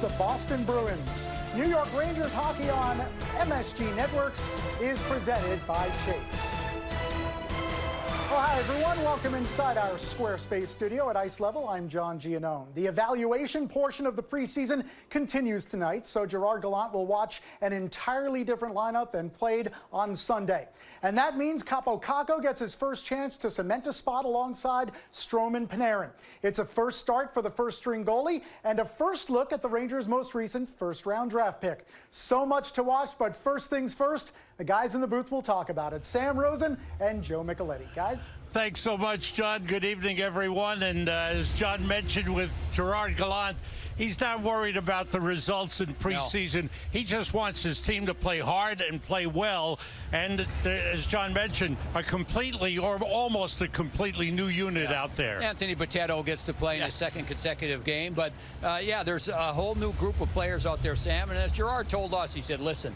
the Boston Bruins. New York Rangers hockey on MSG Networks is presented by Chase. Well, hi, everyone. Welcome inside our Squarespace studio at Ice Level. I'm John Giannone. The evaluation portion of the preseason continues tonight, so Gerard Gallant will watch an entirely different lineup than played on Sunday. And that means Kaapo Kakko gets his first chance to cement a spot alongside Strome and Panarin. It's a first start for the first-string goalie and a first look at the Rangers' most recent first-round draft pick. So much to watch, but first things first, the guys in the booth will talk about it. Sam Rosen and Joe Micheletti. Guys? Thanks so much, John. Good evening, everyone. And as John mentioned with Gerard Gallant, he's not worried about the results in preseason. No. He just wants his team to play hard and play well. And as John mentioned, a completely or almost a completely new unit out there. Anthony Boteto gets to play in his second consecutive game. But, there's a whole new group of players out there, Sam. And as Gerard told us, he said, listen,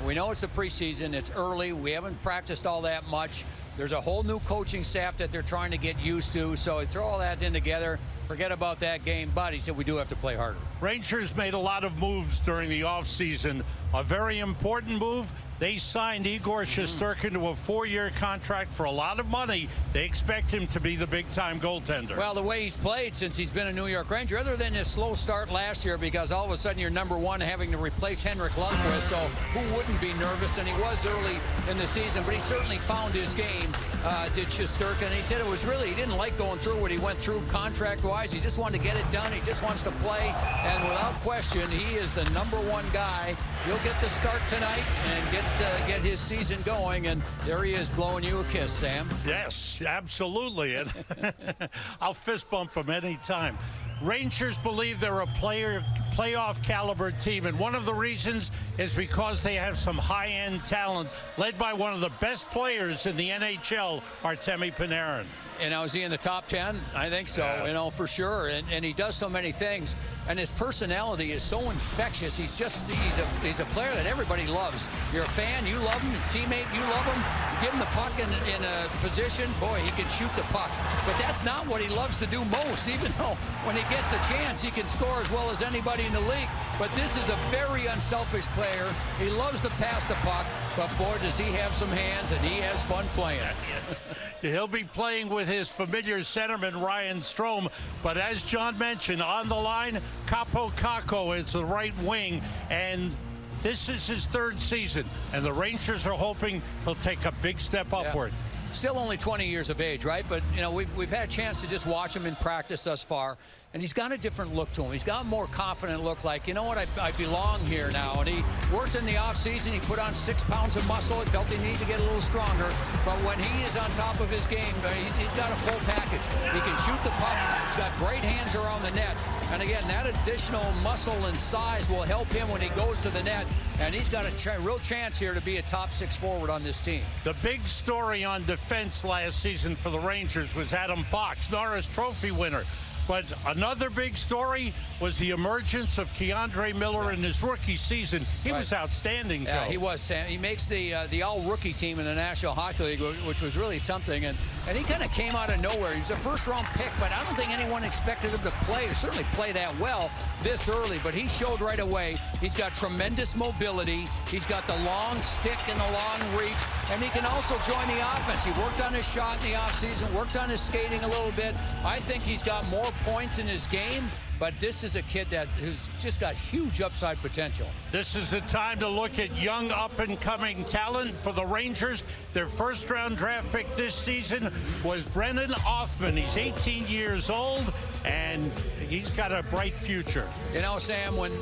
we know it's the preseason. It's early. We haven't practiced all that much. There's a whole new coaching staff that they're trying to get used to. So they throw all that in together. Forget about that game, but he said we do have to play harder. Rangers made a lot of moves during the offseason. A very important move, they signed Igor Shesterkin to a 4-year contract for a lot of money. They expect him to be the big-time goaltender. Well, the way he's played since he's been a New York Ranger, other than his slow start last year, because all of a sudden you're number one having to replace Henrik Lundqvist, so who wouldn't be nervous? And he was early in the season, but he certainly found his game, did Shesterkin. He said it was really, he didn't like going through what he went through contract-wise. He just wanted to get it done. He just wants to play, and without question, he is the number one guy. He'll get the start tonight and get his season going, and there he is blowing you a kiss, Sam. Yes, absolutely. And I'll fist bump him anytime. Rangers believe they're a playoff caliber team, and one of the reasons is because they have some high-end talent led by one of the best players in the NHL, Artemi Panarin. And now, is he in the top 10? I think so, for sure. And he does so many things. And his personality is so infectious. He's a player that everybody loves. You're a fan, you love him. Your teammate, you love him. You give him the puck in a position, boy, he can shoot the puck. But that's not what he loves to do most, even though when he gets a chance, he can score as well as anybody in the league. But this is a very unselfish player. He loves to pass the puck, but boy, does he have some hands, and he has fun playing. He'll be playing with his familiar centerman, Ryan Strome. But as John mentioned, on the line, Kaapo Kakko is the right wing, and this is his third season, and the Rangers are hoping he'll take a big step upward. Still only 20 years of age, right? But, we've had a chance to just watch him in practice thus far, and he's got a different look to him. He's got a more confident look, like, you know what, I belong here now. And he worked in the offseason. He put on 6 pounds of muscle. He felt he needed to get a little stronger. But when he is on top of his game, he's got a full package. He can shoot the puck. He's got great hands around the net. And again, that additional muscle and size will help him when he goes to the net. And he's got a real chance here to be a top 6 forward on this team. The big story on defense last season for the Rangers was Adam Fox, Norris Trophy winner. But another big story was the emergence of Keandre Miller in his rookie season. He was outstanding, Joe. Yeah, he was, Sam. He makes the all-rookie team in the National Hockey League, which was really something. And he kind of came out of nowhere. He was a first-round pick, but I don't think anyone expected him to play, or certainly play that well this early. But he showed right away. He's got tremendous mobility. He's got the long stick and the long reach, and he can also join the offense. He worked on his shot in the offseason, worked on his skating a little bit. I think he's got more points in his game, but this is a kid who's just got huge upside potential. This is the time to look at young up-and-coming talent for the Rangers. Their first-round draft pick this season was Brennan Othmann. He's 18 years old, and he's got a bright future. Sam, when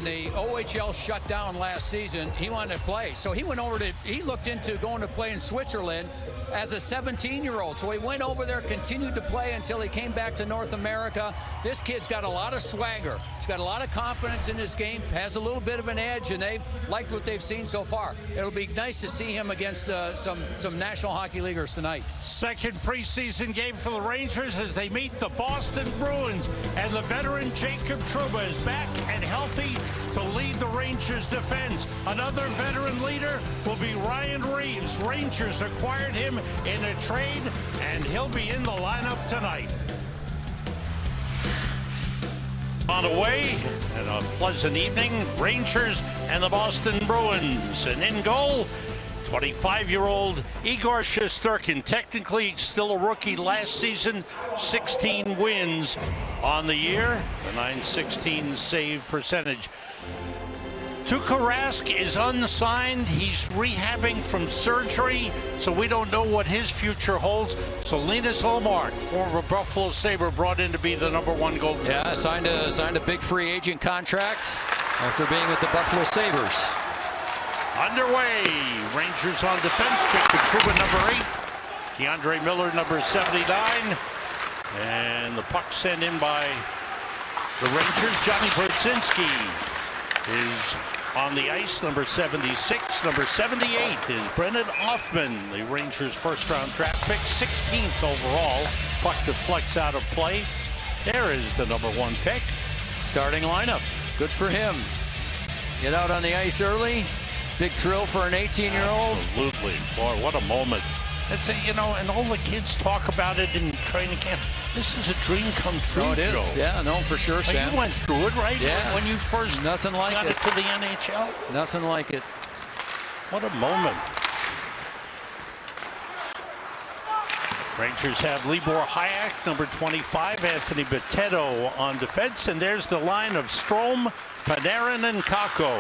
the OHL shut down last season, he wanted to play. So he looked into going to play in Switzerland as a 17-year-old. So he went over there, continued to play until he came back to North America. This kid's got a lot of swagger. He's got a lot of confidence in his game, has a little bit of an edge, and they've liked what they've seen so far. It'll be nice to see him against some National Hockey Leaguers tonight. Second preseason game for the Rangers as they meet the Boston Bruins, and the veteran Jacob Trouba is back and healthy to lead the Rangers defense. Another veteran leader will be Ryan Reeves. Rangers acquired him in a trade, and he'll be in the lineup tonight. on the way, and a pleasant evening. Rangers and the Boston Bruins. And in goal, 25-year-old Igor Shesterkin, technically still a rookie last season, 16 wins on the year, a .916 save percentage. Tuukka Rask is unsigned. He's rehabbing from surgery, so we don't know what his future holds. So Linus Ullmark, former Buffalo Sabre, brought in to be the #1 goaltender. Yeah, signed a big free agent contract after being with the Buffalo Sabres. Underway, Rangers on defense. Jacob Trouba, number 8. Keandre Miller, number 79. And the puck sent in by the Rangers. Johnny Brodzinski is on the ice, number 76. Number 78 is Brennan Othmann, the Rangers' first-round draft pick, 16th overall. Puck deflects out of play. There is the #1 pick. Starting lineup, good for him. Get out on the ice early. Big thrill for an 18-year-old. Absolutely. Boy, what a moment. It's and all the kids talk about it in training camp. This is a dream come true, Oh, it Joe. is. Yeah, no, for sure, Sam. You went through it, right? Yeah. When you first Nothing like got it. it to the NHL. Nothing like it. What a moment. Rangers have Libor Hayek, number 25, Anthony Bitetto on defense, and there's the line of Strome, Panarin, and Kakko.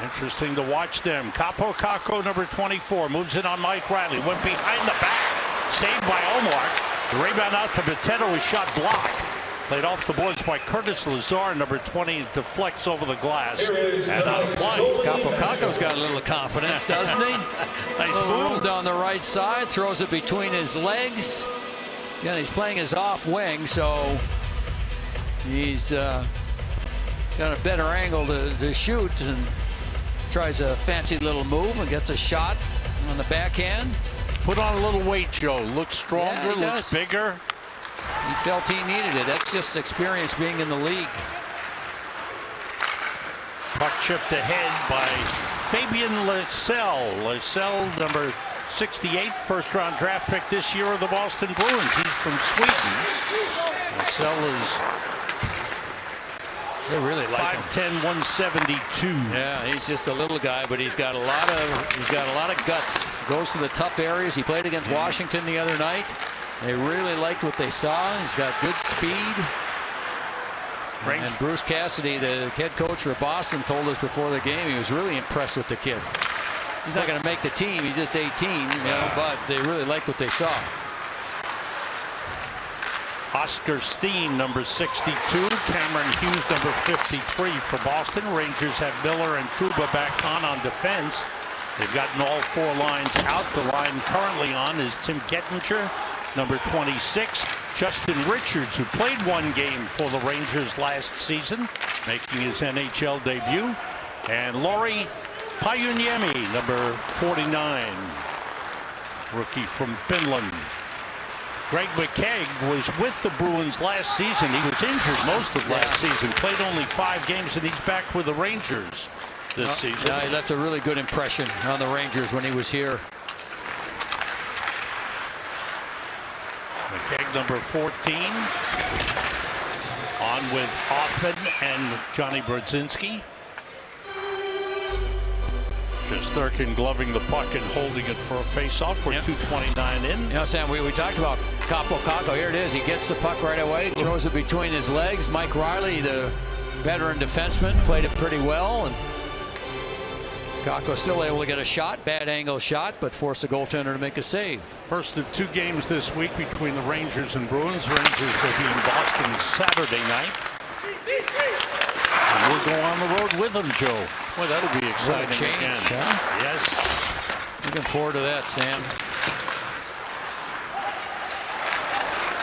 Interesting to watch them. Kakko, number 24, moves in on Mike Riley, went behind the back, saved by Ullmark. The rebound out to Bitetto, his shot blocked. Played off the boards by Curtis Lazar, number 20, deflects over the glass and out of play. Kakko's got a little confidence, doesn't he? Nice Move move. down the right side, throws it between his legs. Yeah, he's playing his off wing, so he's got a better angle to shoot, and tries a fancy little move and gets a shot on the backhand. Put on a little weight, Joe. Looks stronger, Yeah, he looks does. bigger. He felt he needed it. That's just experience being in the league. Puck chipped ahead by Fabian Lysell. Lysell, number 68, first-round draft pick this year of the Boston Bruins. He's from Sweden. Lysell is They really like him. 5'10", 172. Yeah, he's just a little guy, but he's got a lot of guts. Goes to the tough areas. He played against Washington the other night. They really liked what they saw. He's got good speed. And Bruce Cassidy, the head coach for Boston, told us before the game he was really impressed with the kid. He's not going to make the team. He's just 18, but they really liked what they saw. Oscar Steen, number 62. Cameron Hughes, number 53 for Boston. Rangers have Miller and Trouba back on defense. They've gotten all 4 lines out. The line currently on is Tim Kettinger, number 26. Justin Richards, who played 1 game for the Rangers last season, making his NHL debut. And Lauri Pajuniemi, number 49, rookie from Finland. Greg McKegg was with the Bruins last season. He was injured most of last season. Played only 5 games, and he's back with the Rangers this season. Yeah, he left a really good impression on the Rangers when he was here. McKegg, number 14. On with Hoffman and Johnny Brodzinski. Shesterkin gloving the puck and holding it for a face-off. We're 2:29 in. You know, Sam, we talked about Kakko. Here it is. He gets the puck right away, throws it between his legs. Mike Riley, the veteran defenseman, played it pretty well. And Kakko still able to get a shot, bad angle shot, but forced the goaltender to make a save. First of 2 games this week between the Rangers and Bruins. Rangers will be in Boston Saturday night. And we'll go on the road with them, Joe. Well, that'll be exciting change, again. huh? Yes. Looking forward to that, Sam.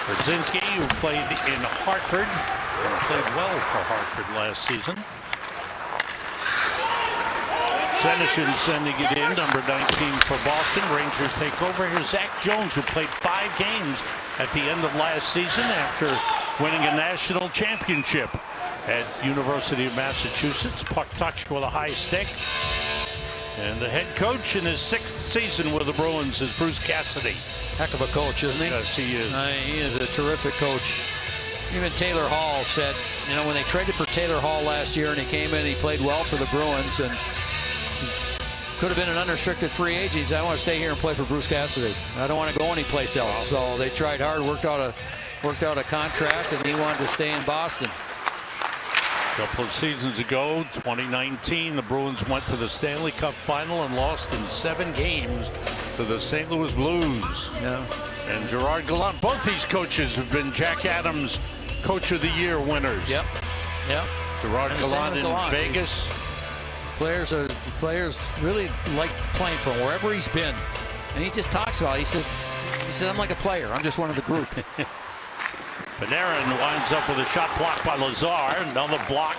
Brodzinski, who played in Hartford, and played well for Hartford last season. Senyshyn sending it in, number 19 for Boston. Rangers take over. Here's Zach Jones, who played 5 games at the end of last season after winning a national championship at University of Massachusetts. Puck touched with a high stick. And the head coach in his 6th season with the Bruins is Bruce Cassidy. Heck of a coach, isn't he? Yes, he is. He is a terrific coach. Even Taylor Hall said you know, when they traded for Taylor Hall last year and he came in, he played well for the Bruins and could have been an unrestricted free agent. He said, I want to stay here and play for Bruce Cassidy. I don't want to go anyplace else. So they tried hard, worked out a contract, and he wanted to stay in Boston. A couple of seasons ago, 2019, the Bruins went to the Stanley Cup final and lost in 7 games to the St. Louis Blues. Yeah. And Gerard Gallant, both these coaches have been Jack Adams Coach of the Year winners. Yep. Yep. Gerard Gallant in Vegas. Players really like playing for him wherever he's been, and he just talks about it. He says, I'm like a player. I'm just one of the group. Panarin winds up with a shot blocked by Lazar. Another block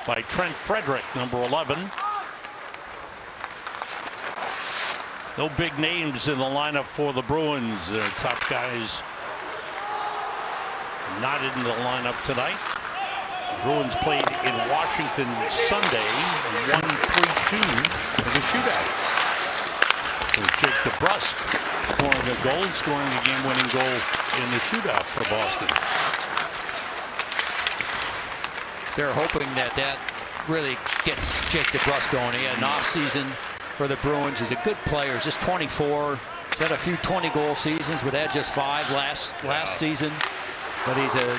by Trent Frederick, number 11. No big names in the lineup for the Bruins. Their top guys not in the lineup tonight. Bruins played in Washington Sunday, won 3-2 in the shootout. With Jake DeBrusk scoring a goal, scoring a game-winning goal in the shootout for Boston. They're hoping that really gets Jake DeBrusk going. He had an off-season for the Bruins. He's a good player. He's just 24. He's had a few 20-goal seasons, but had just 5 last season. But he's a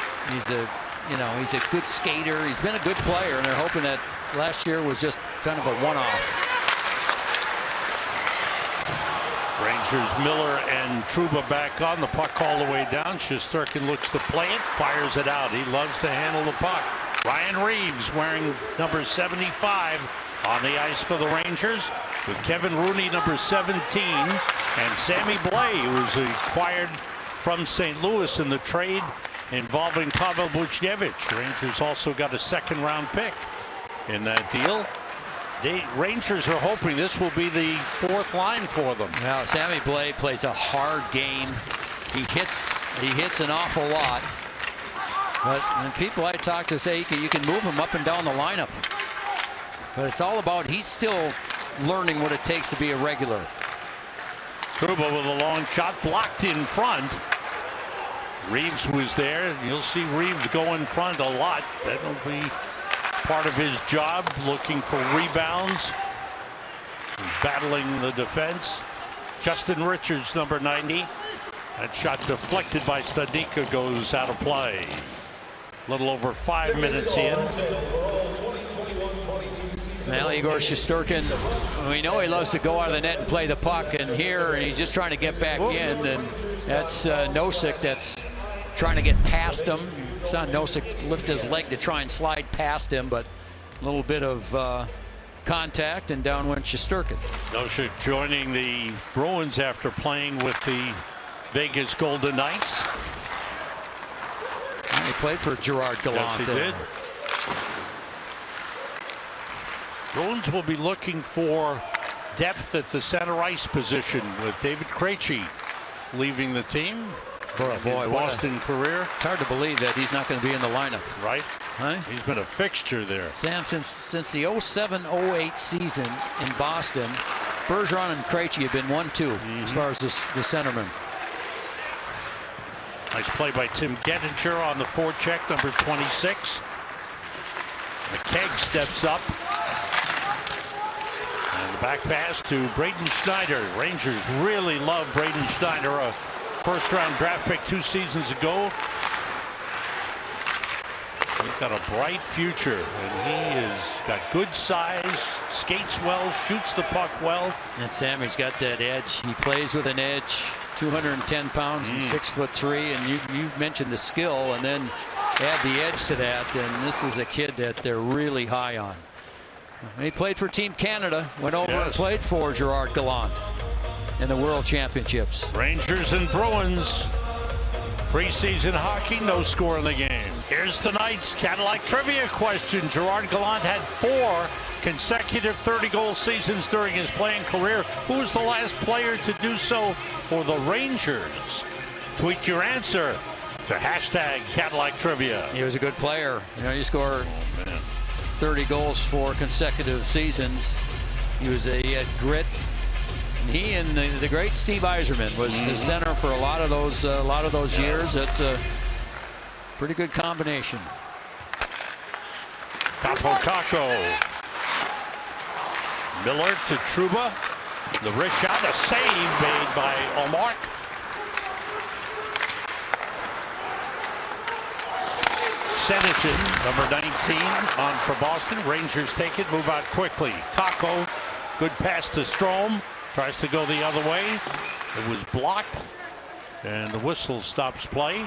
good skater. He's been a good player, and they're hoping that last year was just kind of a one-off. Rangers Miller and Trouba back on. The puck all the way down. Shesterkin looks to play it, fires it out. He loves to handle the puck. Ryan Reeves wearing number 75 on the ice for the Rangers, with Kevin Rooney number 17 and Sammy Blais, who was acquired from St. Louis in the trade involving Pavel Buchnevich. Rangers also got a 2nd-round pick in that deal. The Rangers are hoping this will be the 4th line for them. Now, Sammy Blais plays a hard game. He hits an awful lot. But when people I talk to say you can move him up and down the lineup. But it's all about he's still learning what it takes to be a regular. Trouba with a long shot blocked in front. Reeves was there. You'll see Reeves go in front a lot. That'll be part of his job, looking for rebounds, battling the defense. Justin Richards, number 90. That shot deflected by Studnicka goes out of play. A little over 5 minutes in. Now Igor Shesterkin, we know he loves to go out of the net and play the puck, and he's just trying to get back in, and that's Nosek that's trying to get past him. Saw Nosek lift his leg to try and slide past him, but a little bit of contact, and down went Shesterkin. Nosek joining the Bruins after playing with the Vegas Golden Knights. He played for Gerard Gallant. Yes, he did. Bruins will be looking for depth at the center ice position, with David Krejci leaving the team. Boy, Boston career. It's hard to believe that he's not going to be in the lineup. Right. Huh? He's been a fixture there. Sam, since the 07-08 season in Boston, Bergeron and Krejci have been 1-2 as far as the centerman. Nice play by Tim Gettinger on the forecheck, number 26. McKegg steps up. And the back pass to Braden Schneider. Rangers really love Braden Schneider, a 1st-round draft pick 2 seasons ago. He's got a bright future, and he has got good size, skates well, shoots the puck well. And Sammy's got that edge. He plays with an edge, 210 pounds and 6'3", and you mentioned the skill, and then add the edge to that, and this is a kid that they're really high on. He played for Team Canada, went over and played for Gerard Gallant in the World Championships. Rangers and Bruins. Preseason hockey, no score in the game. Here's tonight's Cadillac Trivia question. Gerard Gallant had 4 consecutive 30-goal seasons during his playing career. Who was the last player to do so for the Rangers? Tweet your answer to hashtag Cadillac Trivia. He was a good player. You know, he scored 30 goals for consecutive seasons. He had grit. He and the great Steve Yzerman was the center for a lot of those years. That's a pretty good combination. Capo. Miller to Trouba. The wrist shot, a save made by Omar. Senaton, number 19, on for Boston. Rangers take it, move out quickly. Kako, good pass to Strome. Tries to go the other way. It was blocked. And the whistle stops play.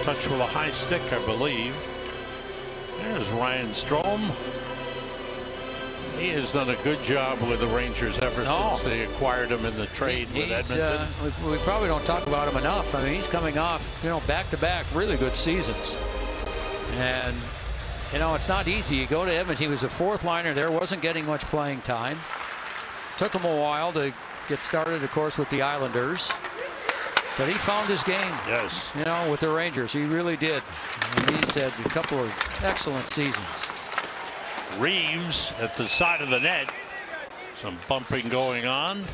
Touch with a high stick, I believe. There's Ryan Strome. He has done a good job with the Rangers ever since they acquired him in the trade with Edmonton. We probably don't talk about him enough. I mean, he's coming off, back-to-back really good seasons. And, it's not easy. You go to Edmonton. He was a fourth liner there, wasn't getting much playing time. Took him a while to get started, of course, with the Islanders. But he found his game. Yes. With the Rangers. He really did. And he's had a couple of excellent seasons. Reeves at the side of the net. Some bumping going on.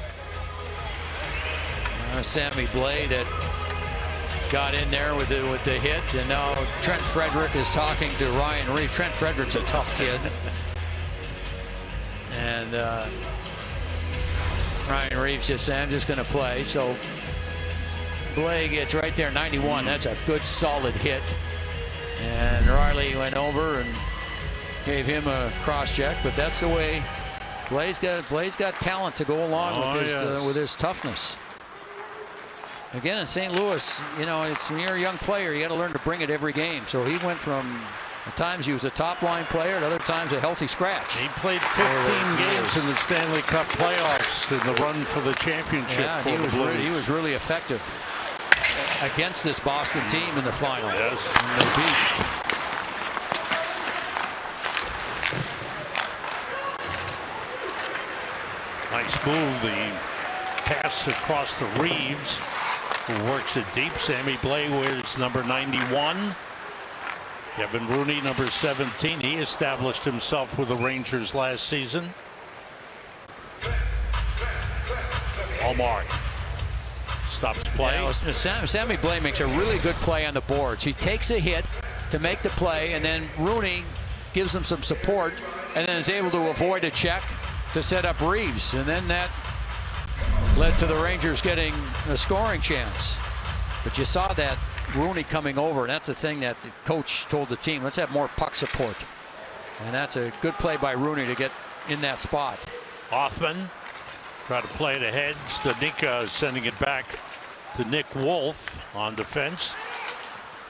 Sammy Blais that got in there with the hit, and now Trent Frederick is talking to Ryan Reeves. Trent Frederick's a tough kid. And Ryan Reeves just said, I'm just going to play. So Blais gets right there, 91. That's a good, solid hit. And Riley went over and gave him a cross check, but that's the way Blais got talent to go along with his toughness. Again, in St. Louis, it's when you're a young player, you got to learn to bring it every game. So he went from at times he was a top line player, at other times a healthy scratch. He played 15 games in the Stanley Cup playoffs in the run for the championship. Yeah, he was really effective against this Boston team in the final. Yes. And they beat. Nice move, the pass across to Reeves, who works it deep. Sammy Blais wears number 91. Kevin Rooney, number 17. He established himself with the Rangers last season. Allmark stops play. Sammy Blais makes a really good play on the boards. He takes a hit to make the play, and then Rooney gives him some support, and then is able to avoid a check to set up Reeves, and then that led to the Rangers getting a scoring chance. But you saw that Rooney coming over, and that's the thing that the coach told the team, let's have more puck support. And that's a good play by Rooney to get in that spot. Hoffman try to play it ahead. Studnicka sending it back to Nick Wolf on defense.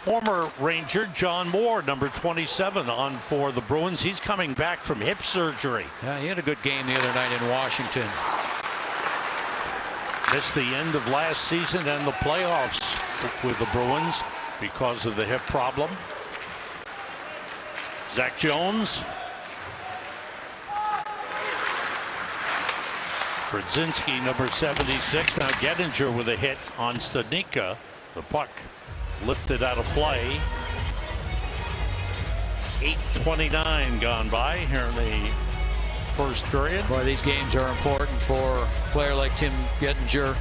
Former Ranger John Moore, number 27, on for the Bruins. He's coming back from hip surgery. Yeah, he had a good game the other night in Washington. Missed the end of last season and the playoffs with the Bruins because of the hip problem. Zach Jones. Brodzinski, number 76. Now Gettinger with a hit on Studnicka. The puck lifted out of play. 8:29 gone by here in the first period. Boy, these games are important for a player like Tim Gettinger.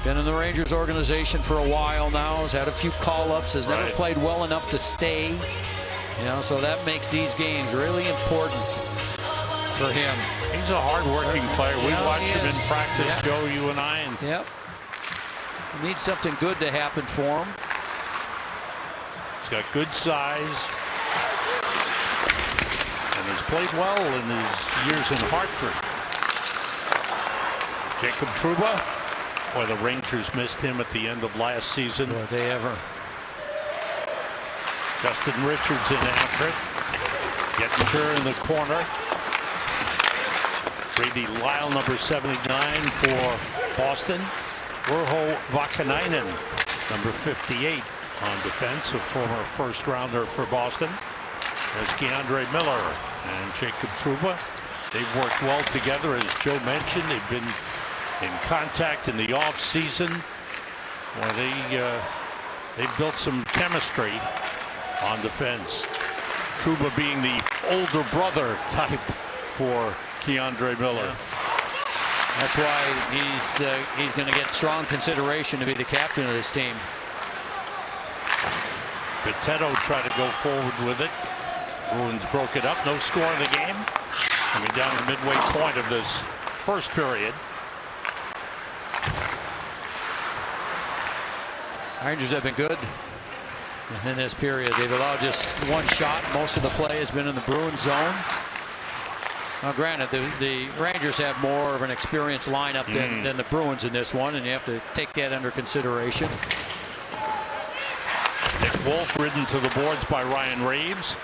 Been in the Rangers organization for a while now. Has had a few call-ups. Has never played well enough to stay. So that makes these games really important for him. He's a hard-working player. We watch him in practice, Joe, you and I. And yep. Needs something good to happen for him. He's got good size. And has played well in his years in Hartford. Jacob Trouba. Boy, the Rangers missed him at the end of last season. Boy, they ever. Justin Richards in after it. Gettinger in the corner. Brady Lyle, number 79 for Boston. Urho Vakanainen, number 58 on defense, a former first rounder for Boston. There's Keandre Miller and Jacob Trouba. They've worked well together, as Joe mentioned. They've been in contact in the off season where they built some chemistry on defense. Trouba being the older brother type for Keandre Miller. Yeah. That's why he's going to get strong consideration to be the captain of this team. Bitetto tried to go forward with it. Bruins broke it up. No score in the game. Coming down the midway point of this first period. Rangers have been good in this period. They've allowed just one shot. Most of the play has been in the Bruins zone. Now, granted, the Rangers have more of an experienced lineup than the Bruins in this one, and you have to take that under consideration. Nick Wolf ridden to the boards by Ryan Reeves.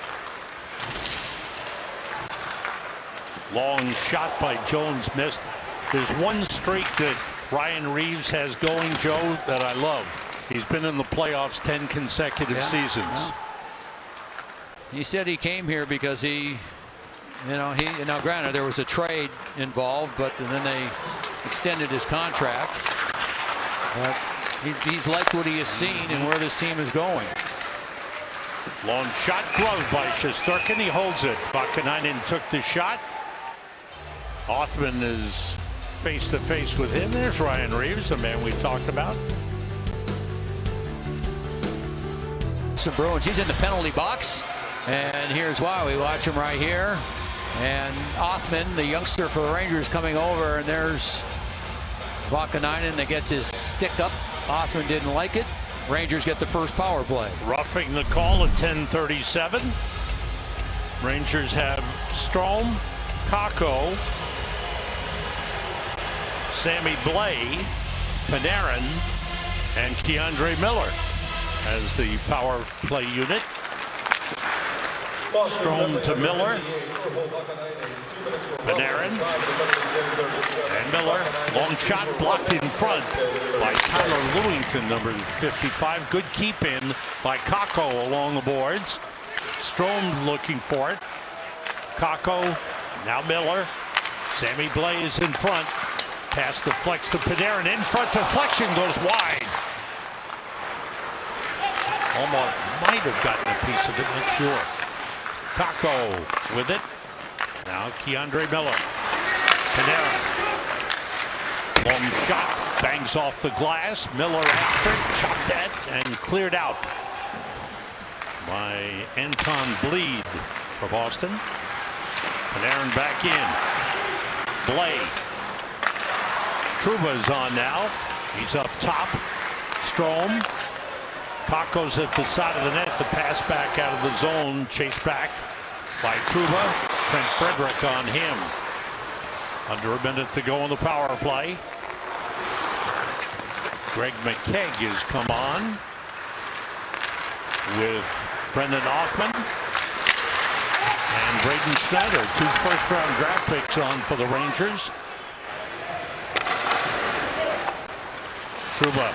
Long shot by Jones missed. There's one streak that Ryan Reeves has going, Joe, that I love. He's been in the playoffs 10 consecutive seasons. Yeah. He said he came here because now granted there was a trade involved, but then they extended his contract. But he's liked what he has seen and where this team is going. Long shot gloved by Shesterkin. He holds it. Vakanainen took the shot. Othman is face to face with him. There's Ryan Reeves, the man we talked about. Some Bruins. He's in the penalty box, and here's why. We watch him right here, and Othman, the youngster for the Rangers, coming over, and there's Vakanainen that gets his stick up. Othman didn't like it. Rangers get the first power play. Roughing the call at 10:37. Rangers have Strome, Kakko, Sammy Blais, Panarin, and Keandre Miller as the power play unit. Strome to Miller. Panarin and Miller. Long shot blocked in front by Tyler Lewington, number 55. Good keep in by Kakko along the boards. Strome looking for it. Kakko, now Miller. Sammy Blais is in front. Pass deflects to Panarin. In front, deflection goes wide. Almost might have gotten a piece of it, not sure. Kakko with it. Now Keandre Miller. Panarin. Long shot. Bangs off the glass. Miller after. Chopped at and cleared out by Anton Bleed for Boston. Panarin back in. Blais. Trouba's on now. He's up top. Strome. Kakko's at the side of the net. The pass back out of the zone. Chased back by Trouba. Trent Frederick on him. Under a minute to go on the power play. Greg McKegg has come on with Brendan Othman and Braden Schneider. 2 first-round draft picks on for the Rangers. Trouba.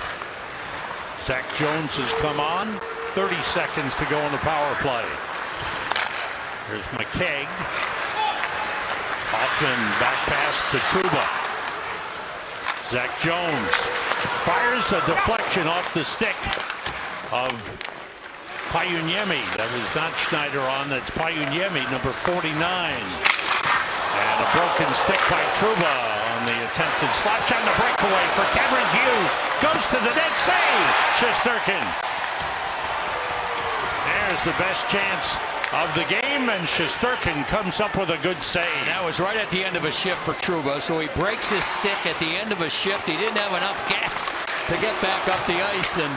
Zach Jones has come on. 30 seconds to go on the power play. Here's McKegg. Othman back pass to Trouba. Zach Jones fires a deflection off the stick of Pajuniemi. That was not Schneider on. That's Pajuniemi, number 49. And a broken stick by Trouba on the attempted slap shot. And a breakaway for Cameron Hughes. Goes to the net. Save! Shesterkin. There's the best chance of the game, and Shesterkin comes up with a good save. That was right at the end of a shift for Trouba, so he breaks his stick at the end of a shift. He didn't have enough gas to get back up the ice, and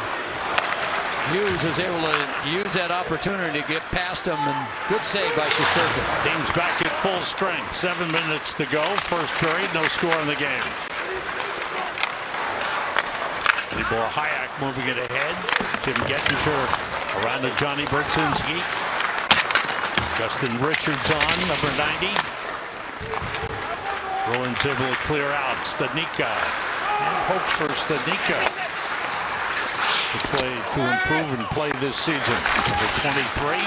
Hughes was able to use that opportunity to get past him, and good save by Shesterkin. Team's back at full strength. 7 minutes to go. First period, no score in the game. Libor Hayek moving it ahead. Tim Gettinger around to Johnny Bertzinski. Justin Richards on, number 90. Bruins able to clear out. Studnicka. And hope for Studnicka to improve and play this season. Number 23.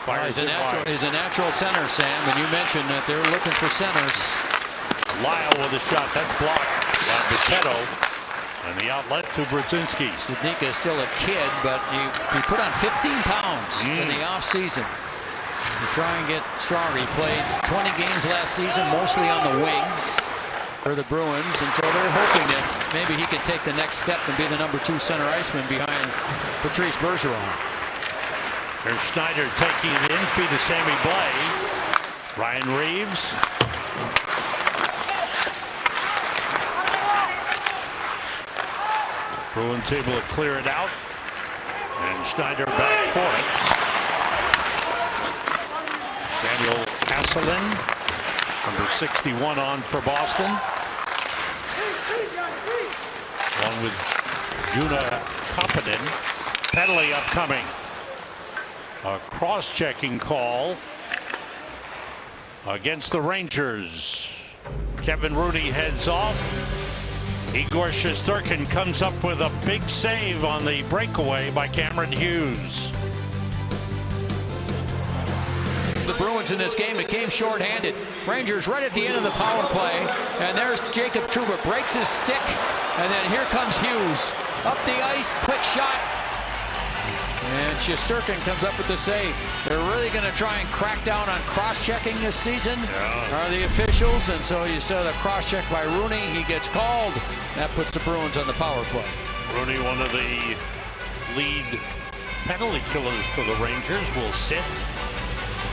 Fires it wide. He's a natural center, Sam, and you mentioned that they're looking for centers. Lyle with a shot. That's blocked by Butetto. And the outlet to Brzezinski. Studnicka is still a kid, but he put on 15 pounds in the offseason to try and get stronger. He played 20 games last season, mostly on the wing for the Bruins, and so they're hoping that maybe he could take the next step and be the number 2 center iceman behind Patrice Bergeron. There's Schneider taking it in, feed to Sammy Blais. Ryan Reeves. Bruins able to clear it out. And Schneider back for it. Samuel Asselin, number 61 on for Boston. Along with Juna Kapanen. Penalty upcoming. A cross-checking call against the Rangers. Kevin Rooney heads off. Igor Shesterkin comes up with a big save on the breakaway by Cameron Hughes. The Bruins in this game, it came short-handed. Rangers right at the end of the power play, and there's Jacob Trouba, breaks his stick, and then here comes Hughes. Up the ice, quick shot. And Shesterkin comes up with the save. They're really going to try and crack down on cross-checking this season, are the officials. And so you saw the cross-check by Rooney. He gets called. That puts the Bruins on the power play. Rooney, one of the lead penalty killers for the Rangers, will sit.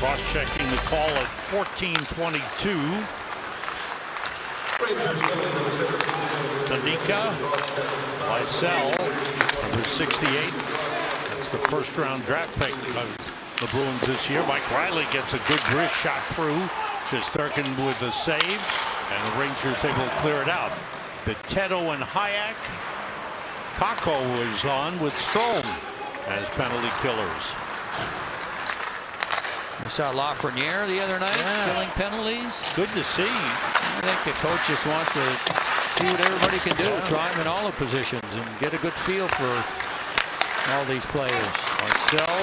Cross-checking the call at 14:22. Tanika, Lysell, number 68. That's the first-round draft pick of the Bruins this year. Mike Riley gets a good wrist shot through. Shesterkin with a save, and the Rangers able to clear it out. Bitetto and Hayek. Kakko was on with Strome as penalty killers. We saw Lafreniere the other night killing penalties. Good to see. I think the coach just wants to see what everybody can do. Try them in all the positions and get a good feel for all these players. Marcel,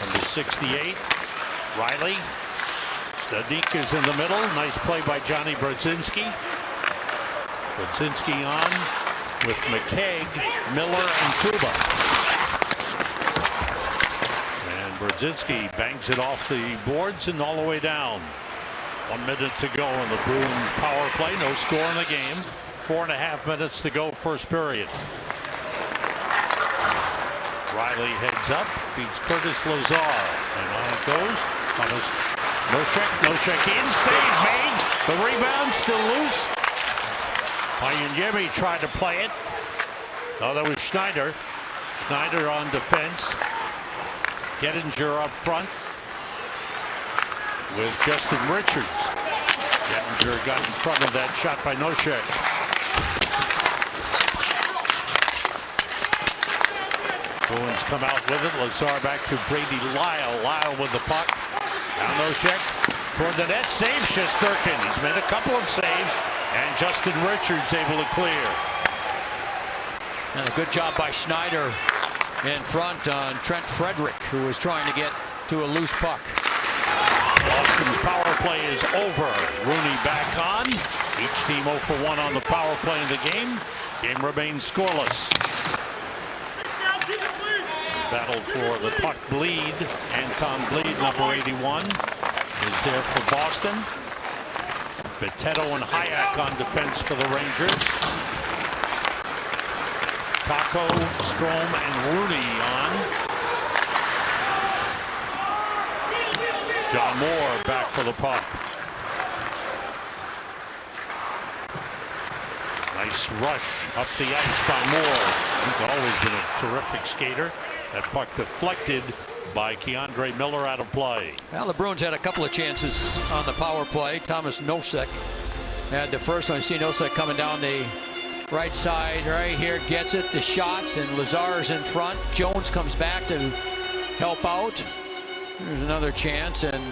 number 68. Riley. Stadik is in the middle. Nice play by Johnny Brodzinski. Brodzinski on with McKegg, Miller, and Trouba. And Brodzinski bangs it off the boards and all the way down. 1 minute to go in the Bruins power play. No score in the game. 4.5 minutes to go first period. Riley heads up, feeds Curtis Lazar, and on it goes. Thomas Nosek in, save made. The rebound still loose. Jimmy tried to play it. Oh, that was Schneider. Schneider on defense. Gettinger up front with Justin Richards. Gettinger got in front of that shot by Nosek. Bruins come out with it. Lazar back to Brady Lyle. Lyle with the puck. Now Nosek toward the net. Save Shesterkin. He's made a couple of saves. And Justin Richards able to clear. And a good job by Schneider in front on Trent Frederick, who was trying to get to a loose puck. Boston's power play is over. Rooney back on. Each team 0 for 1 on the power play in the game. Game remains scoreless. Battle for the puck bleed. Anton Bleed, number 81, is there for Boston. Bitetto and Hayek on defense for the Rangers. Kakko, Strome, and Rooney on. John Moore back for the puck. Nice rush up the ice by Moore. He's always been a terrific skater. That puck deflected by Keandre Miller out of play. Well, the Bruins had a couple of chances on the power play. Thomas Nosek had the first one. You see Nosek coming down the right side right here, gets it, the shot, and Lazar's in front. Jones comes back to help out. There's another chance, and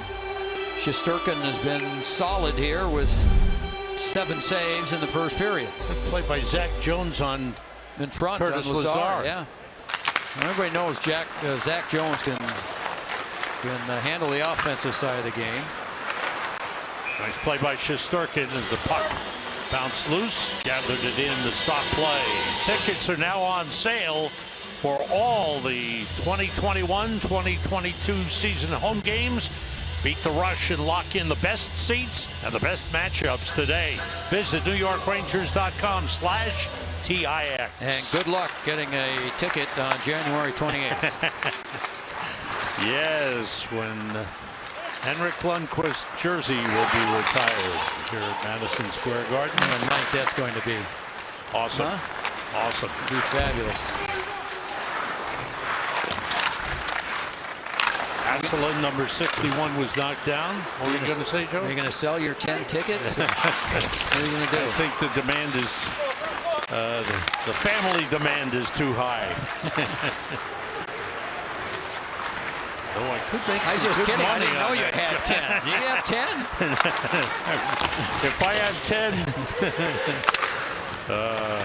Shesterkin has been solid here with 7 saves in the first period. Good play by Zach Jones on in front Curtis on Lazar. Yeah. Everybody knows Zach Jones can handle the offensive side of the game. Nice play by Shesterkin as the puck bounced loose, gathered it in to stop play. Tickets are now on sale for all the 2021-2022 season home games. Beat the rush and lock in the best seats and the best matchups today. Visit NewYorkRangers.com/TIX. And good luck getting a ticket on January 28th. Yes, when Henrik Lundqvist's jersey will be retired here at Madison Square Garden. What a night that's going to be. Awesome. Huh? Awesome. It'll be fabulous. Asselin, number 61, was knocked down. What were you going to say, Joe? Are you going to sell your 10 tickets? What are you going to do? I think the demand is, the family demand is too high. Oh, I could make some I was just good kidding. I money didn't know on you that. had 10. Do you have 10? If I have 10, the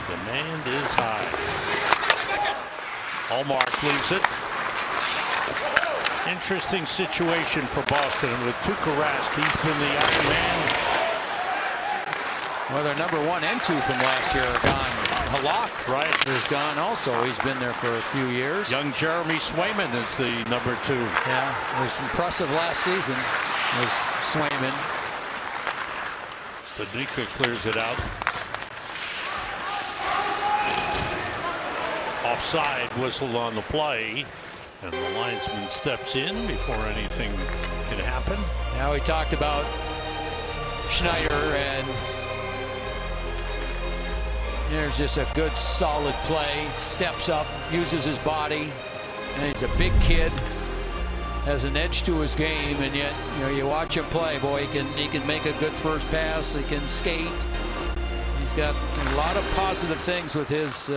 demand is high. Allmark leaves it. Interesting situation for Boston with Tuukka Rask. He's been the Iron Man. Well, their number 1 and 2 from last year are gone. Halak, Right. is gone also. He's been there for a few years. Young Jeremy Swayman is the number 2. Yeah, it was impressive last season. Was Swayman. Badika clears it out. Offside whistle on the play, and the linesman steps in before anything can happen. Now we talked about Schneider, and there's just a good solid play. Steps up, uses his body, and he's a big kid, has an edge to his game, and yet you watch him play. Boy, he can make a good first pass. He can skate. He's got a lot of positive things with his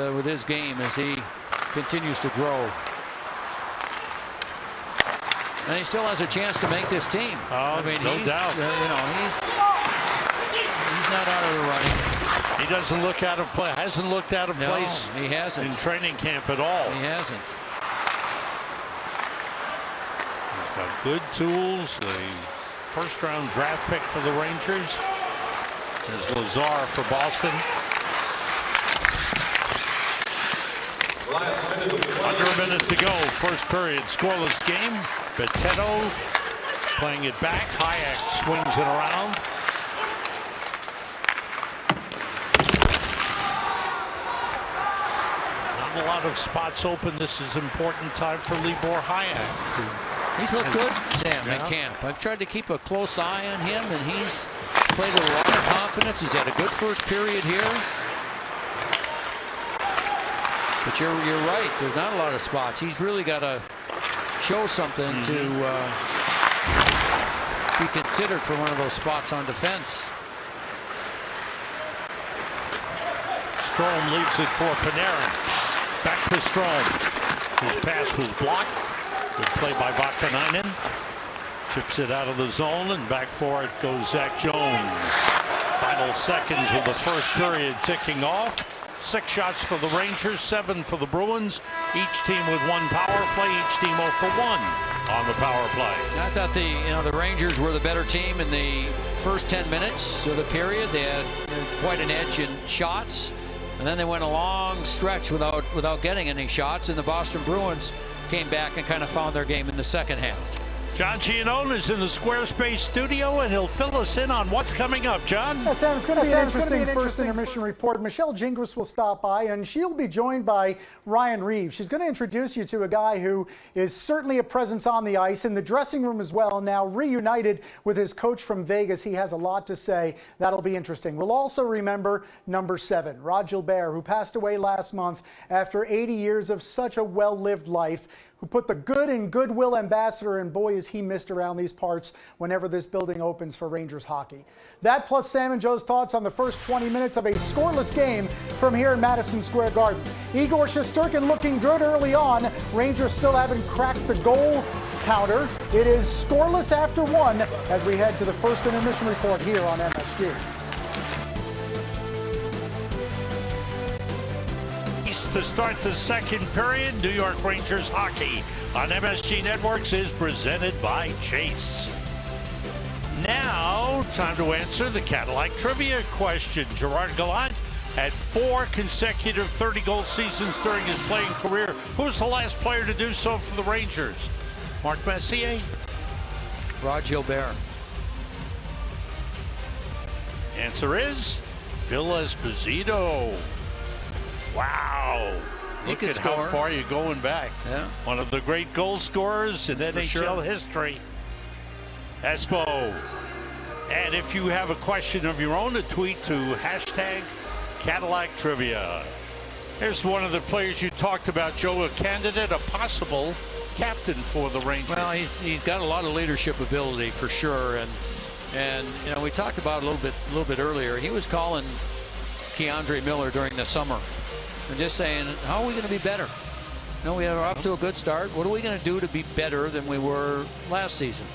game as he continues to grow. And he still has a chance to make this team. Oh, I mean, no doubt. He's not out of the running. He doesn't look out of play. Hasn't looked out of place. He hasn't. In training camp at all. He hasn't. He's got good tools. The first-round draft pick for the Rangers. There's Lazar for Boston. Under a minute to go. First period. Scoreless game. Betetto playing it back. Hayek swings it around. Not a lot of spots open. This is important time for Libor Hayek. He's looked good, Sam, in camp. I've tried to keep a close eye on him, and he's played with a lot of confidence. He's had a good first period here. But you're right. There's not a lot of spots. He's really got to show something to be considered for one of those spots on defense. Strome leaves it for Panarin. Back to Strome. His pass was blocked. Good play by Vakanainen. Chips it out of the zone, and back for it goes Zach Jones. Final seconds of the first period ticking off. 6 shots for the Rangers, 7 for the Bruins. Each team with 1 power play. Each team 0 for 1 on the power play. I thought the Rangers were the better team in the first 10 minutes of the period. They had quite an edge in shots, and then they went a long stretch without getting any shots. And the Boston Bruins came back and kind of found their game in the second half. John Giannone is in the Squarespace studio, and he'll fill us in on what's coming up. John? Yeah, Sam, it's going to be an interesting first intermission report. Michelle Gingras will stop by, and she'll be joined by Ryan Reeves. She's going to introduce you to a guy who is certainly a presence on the ice, in the dressing room as well. Now reunited with his coach from Vegas. He has a lot to say. That'll be interesting. We'll also remember number 7, Rod Gilbert, who passed away last month after 80 years of such a well-lived life, who put the good in Goodwill Ambassador, and boy, is he missed around these parts whenever this building opens for Rangers hockey. That plus Sam and Joe's thoughts on the first 20 minutes of a scoreless game from here in Madison Square Garden. Igor Shesterkin looking good early on. Rangers still haven't cracked the goal counter. It is scoreless after 1 as we head to the first intermission report here on MSG. To start the second period, New York Rangers hockey on MSG Networks is presented by Chase. Now, time to answer the Cadillac trivia question. Gerard Gallant had 4 consecutive 30-goal seasons during his playing career. Who's the last player to do so for the Rangers? Mark Messier? Rod Gilbert. Answer is Phil Esposito. Wow. Look could at score. how far you're going back. Yeah. One of the great goal scorers in NHL history. Espo. And if you have a question of your own, a tweet to #CadillacTrivia. Here's one of the players you talked about, Joe, a candidate, a possible captain for the Rangers. Well, he's got a lot of leadership ability for sure, and you know, we talked about it a little bit earlier. He was calling Keandre Miller during the summer and just saying, how are we going to be better? You know, we are off to a good start. What are we going to do to be better than we were last season?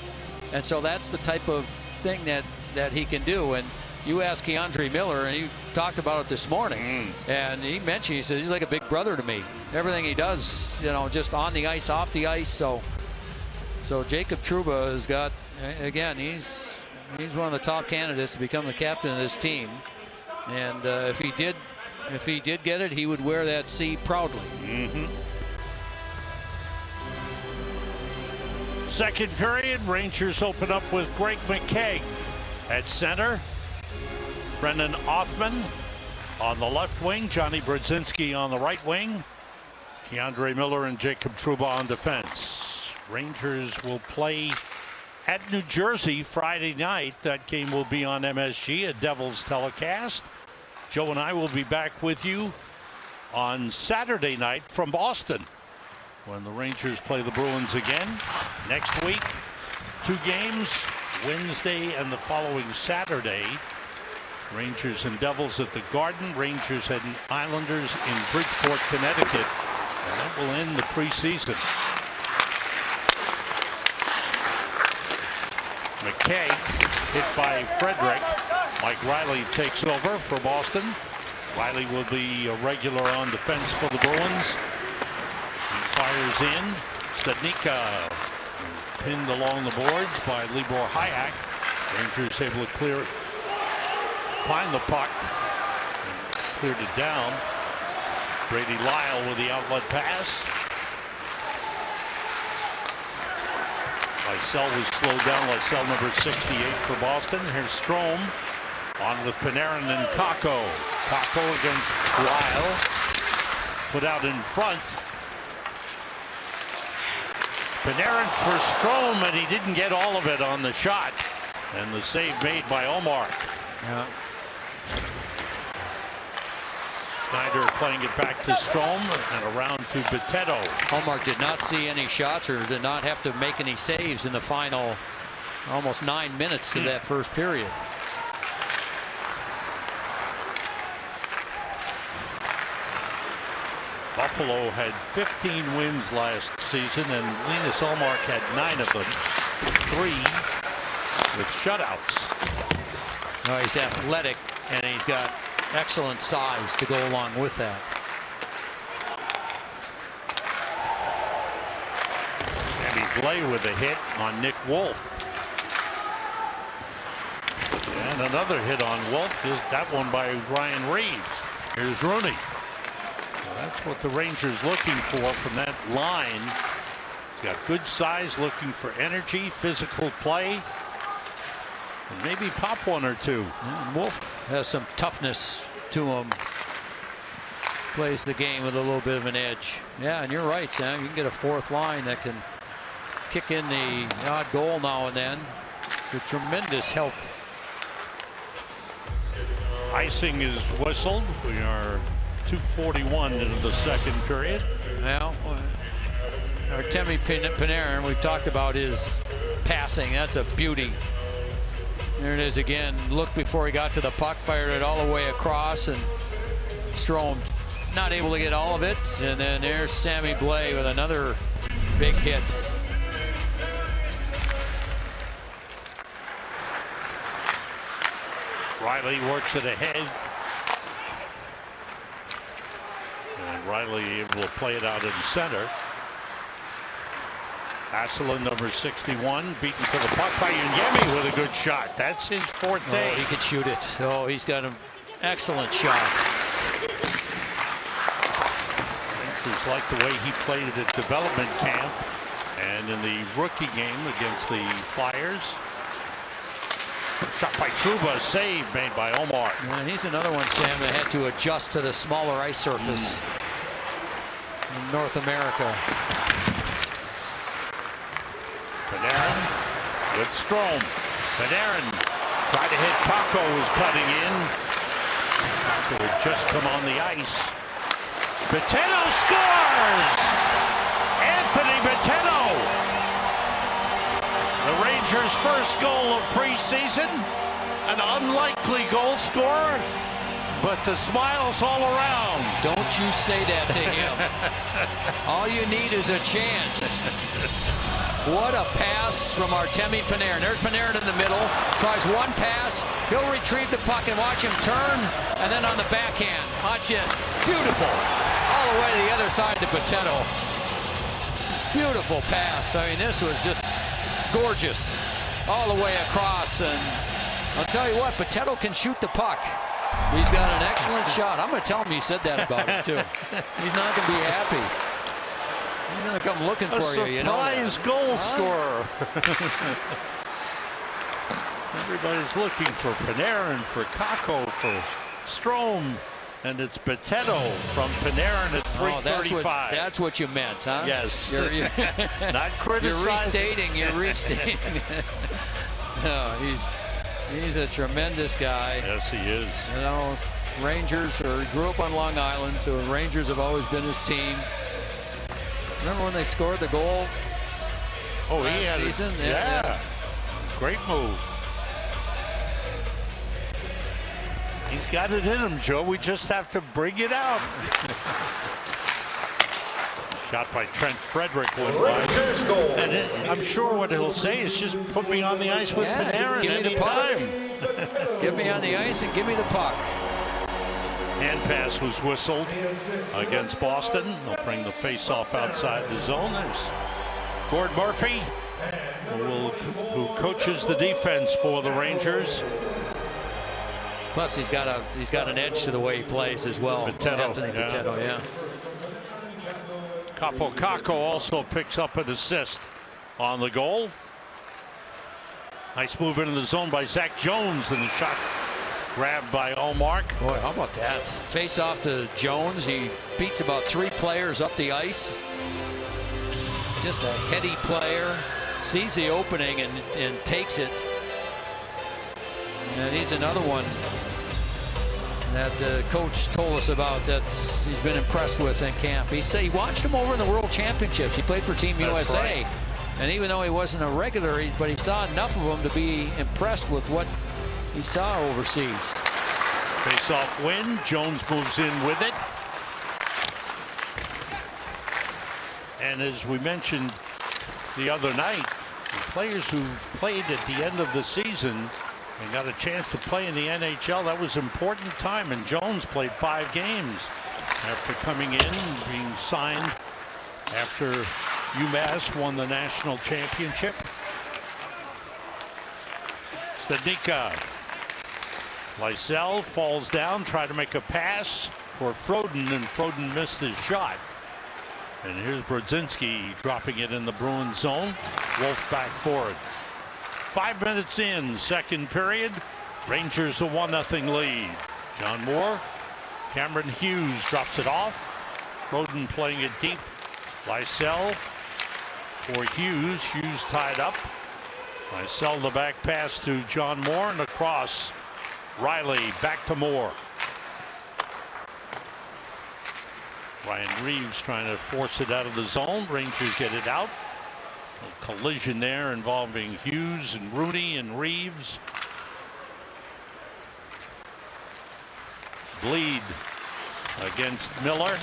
And so that's the type of thing that he can do. And you asked Keandre Miller, and he talked about it this morning, and he mentioned, he says he's like a big brother to me. Everything he does, you know, just on the ice, off the ice. So Jacob Trouba has got, again, he's one of the top candidates to become the captain of this team. And if he did get it, he would wear that C proudly. Second period, Rangers open up with Greg McKegg at center. Brendan Othman on the left wing. Johnny Brodzinski on the right wing. Keandre Miller and Jacob Trouba on defense. Rangers will play at New Jersey Friday night. That game will be on MSG, a Devils telecast. Joe and I will be back with you on Saturday night from Boston when the Rangers play the Bruins again. Next week, 2 games, Wednesday and the following Saturday. Rangers and Devils at the Garden, Rangers and Islanders in Bridgeport, Connecticut. And that will end the preseason. McKay hit by Frederick. Mike Riley takes over for Boston. Riley will be a regular on defense for the Bruins. He fires in. Stadnicka pinned along the boards by Libor Hayek. Rangers able to clear it. Find the puck. Cleared it down. Brady Lyle with the outlet pass. Lysell was slowed down. Lysell number 68 for Boston. Here's Strome on with Panarin and Kakko. Kakko against Lyle. Put out in front. Panarin for Strome, and he didn't get all of it on the shot. And the save made by Omar. Yeah. Schneider playing it back to Strome and around to Boteto. Omar did not see any shots or did not have to make any saves in the final almost 9 minutes of that first period. Buffalo had 15 wins last season, and Linus Ullmark had 9 of them, 3 with shutouts. No, he's athletic, and he's got excellent size to go along with that. Sammy Blais with a hit on Nick Wolf. And another hit on Wolf is that one by Ryan Reeves. Here's Rooney. Well, that's what the Rangers looking for from that line. He's got good size, looking for energy, physical play. And maybe pop one or two. And Wolf has some toughness to him. Plays the game with a little bit of an edge. Yeah, and you're right, Sam. You can get a fourth line that can kick in the odd goal now and then. It's a tremendous help. Icing is whistled. We are 2:41 into the second period. Now, Artemi Panarin, we've talked about his passing. That's a beauty. There it is again. Look before he got to the puck, fired it all the way across, and Strome not able to get all of it. And then there's Sammy Blais with another big hit. Riley works it ahead. And Riley able to play it out in center. Asselin, number 61, beaten to the puck by Yemi with a good shot. That's his forte. Oh, he could shoot it. Oh, he's got an excellent shot. Rangers like the way he played at development camp and in the rookie game against the Flyers. Shot by Trouba, save made by Omar. And he's another one, Sam, that had to adjust to the smaller ice surface. in North America. Panarin with Strome. Panarin tried to hit Kakko, who's cutting in. Kakko had just come on the ice. Botteno scores! Anthony Botteno! The Rangers' first goal of preseason. An unlikely goal scorer, but the smiles all around. Don't you say that to him. All you need is a chance. What a pass from Artemi Panarin. There's Panarin in the middle. Tries one pass. He'll retrieve the puck and watch him turn. And then on the backhand. Hotchkiss. Beautiful. All the way to the other side to Botteno. Beautiful pass. I mean, this was just gorgeous. All the way across. And I'll tell you what, Botteno can shoot the puck. He's got an excellent shot. I'm going to tell him he said that about him, too. He's not going to be happy. He's going to come looking for you, you know. A surprise goal scorer. Everybody's looking for Panarin, for Kakko, for Strome, and it's Botteno from Panarin at 3:35. That's what you meant, huh? Yes. You're Not criticizing. You're restating. No, he's a tremendous guy. Yes, he is. You know, Rangers grew up on Long Island, so Rangers have always been his team. Remember when they scored the goal? Oh, he had season? it. Yeah. Great move. He's got it in him, Joe. We just have to bring it out. Shot by Trent Frederick. And I'm sure what he'll say is just put me on the ice with Panarin anytime. Get me on the ice and give me the puck. Hand pass was whistled against Boston. They'll bring the face-off outside the zone. There's Gord Murphy, who coaches the defense for the Rangers. Plus, he's got an edge to the way he plays as well. Anthony Botteno, yeah. Kaapo Kakko also picks up an assist on the goal. Nice move into the zone by Zach Jones, and the shot grabbed by Ullmark. Boy, how about that? Face off to Jones. He beats about 3 players up the ice. Just a heady player. Sees the opening and takes it. And he's another one that the coach told us about that he's been impressed with in camp. He said he watched him over in the World Championships. He played for Team USA. Right. And even though he wasn't a regular, but he saw enough of him to be impressed with what he saw overseas. Face-off win. Jones moves in with it. And as we mentioned the other night, the players who played at the end of the season and got a chance to play in the NHL, that was important time. And Jones played 5 games after coming in, being signed after UMass won the national championship. Stadnicka. Lysell falls down, tried to make a pass for Froden, and Froden missed his shot. And here's Brodzinski dropping it in the Bruins zone. Wolf back for it. 5 minutes in, second period. Rangers a 1-0 lead. John Moore. Cameron Hughes drops it off. Froden playing it deep. Lysell for Hughes. Hughes tied up. Lysell the back pass to John Moore, and across. Riley back to Moore. Ryan Reeves trying to force it out of the zone. Rangers get it out. A collision there involving Hughes and Rooney and Reeves. Bleed against Miller.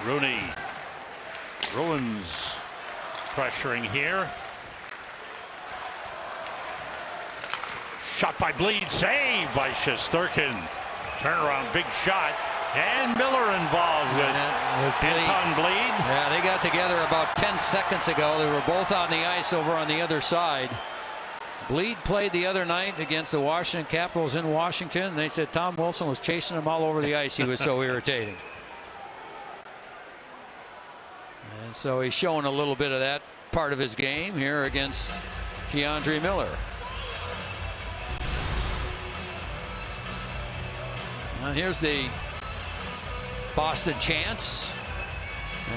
Rooney. Bruins pressuring here. Shot by Bleed, saved by Shesterkin. Turnaround, big shot, and Miller involved with Anton Bleed. Yeah, they got together about 10 seconds ago. They were both on the ice over on the other side. Bleed played the other night against the Washington Capitals in Washington, and they said Tom Wilson was chasing him all over the ice. He was so irritating. And so he's showing a little bit of that part of his game here against Keandre Miller. Now here's the Boston chance.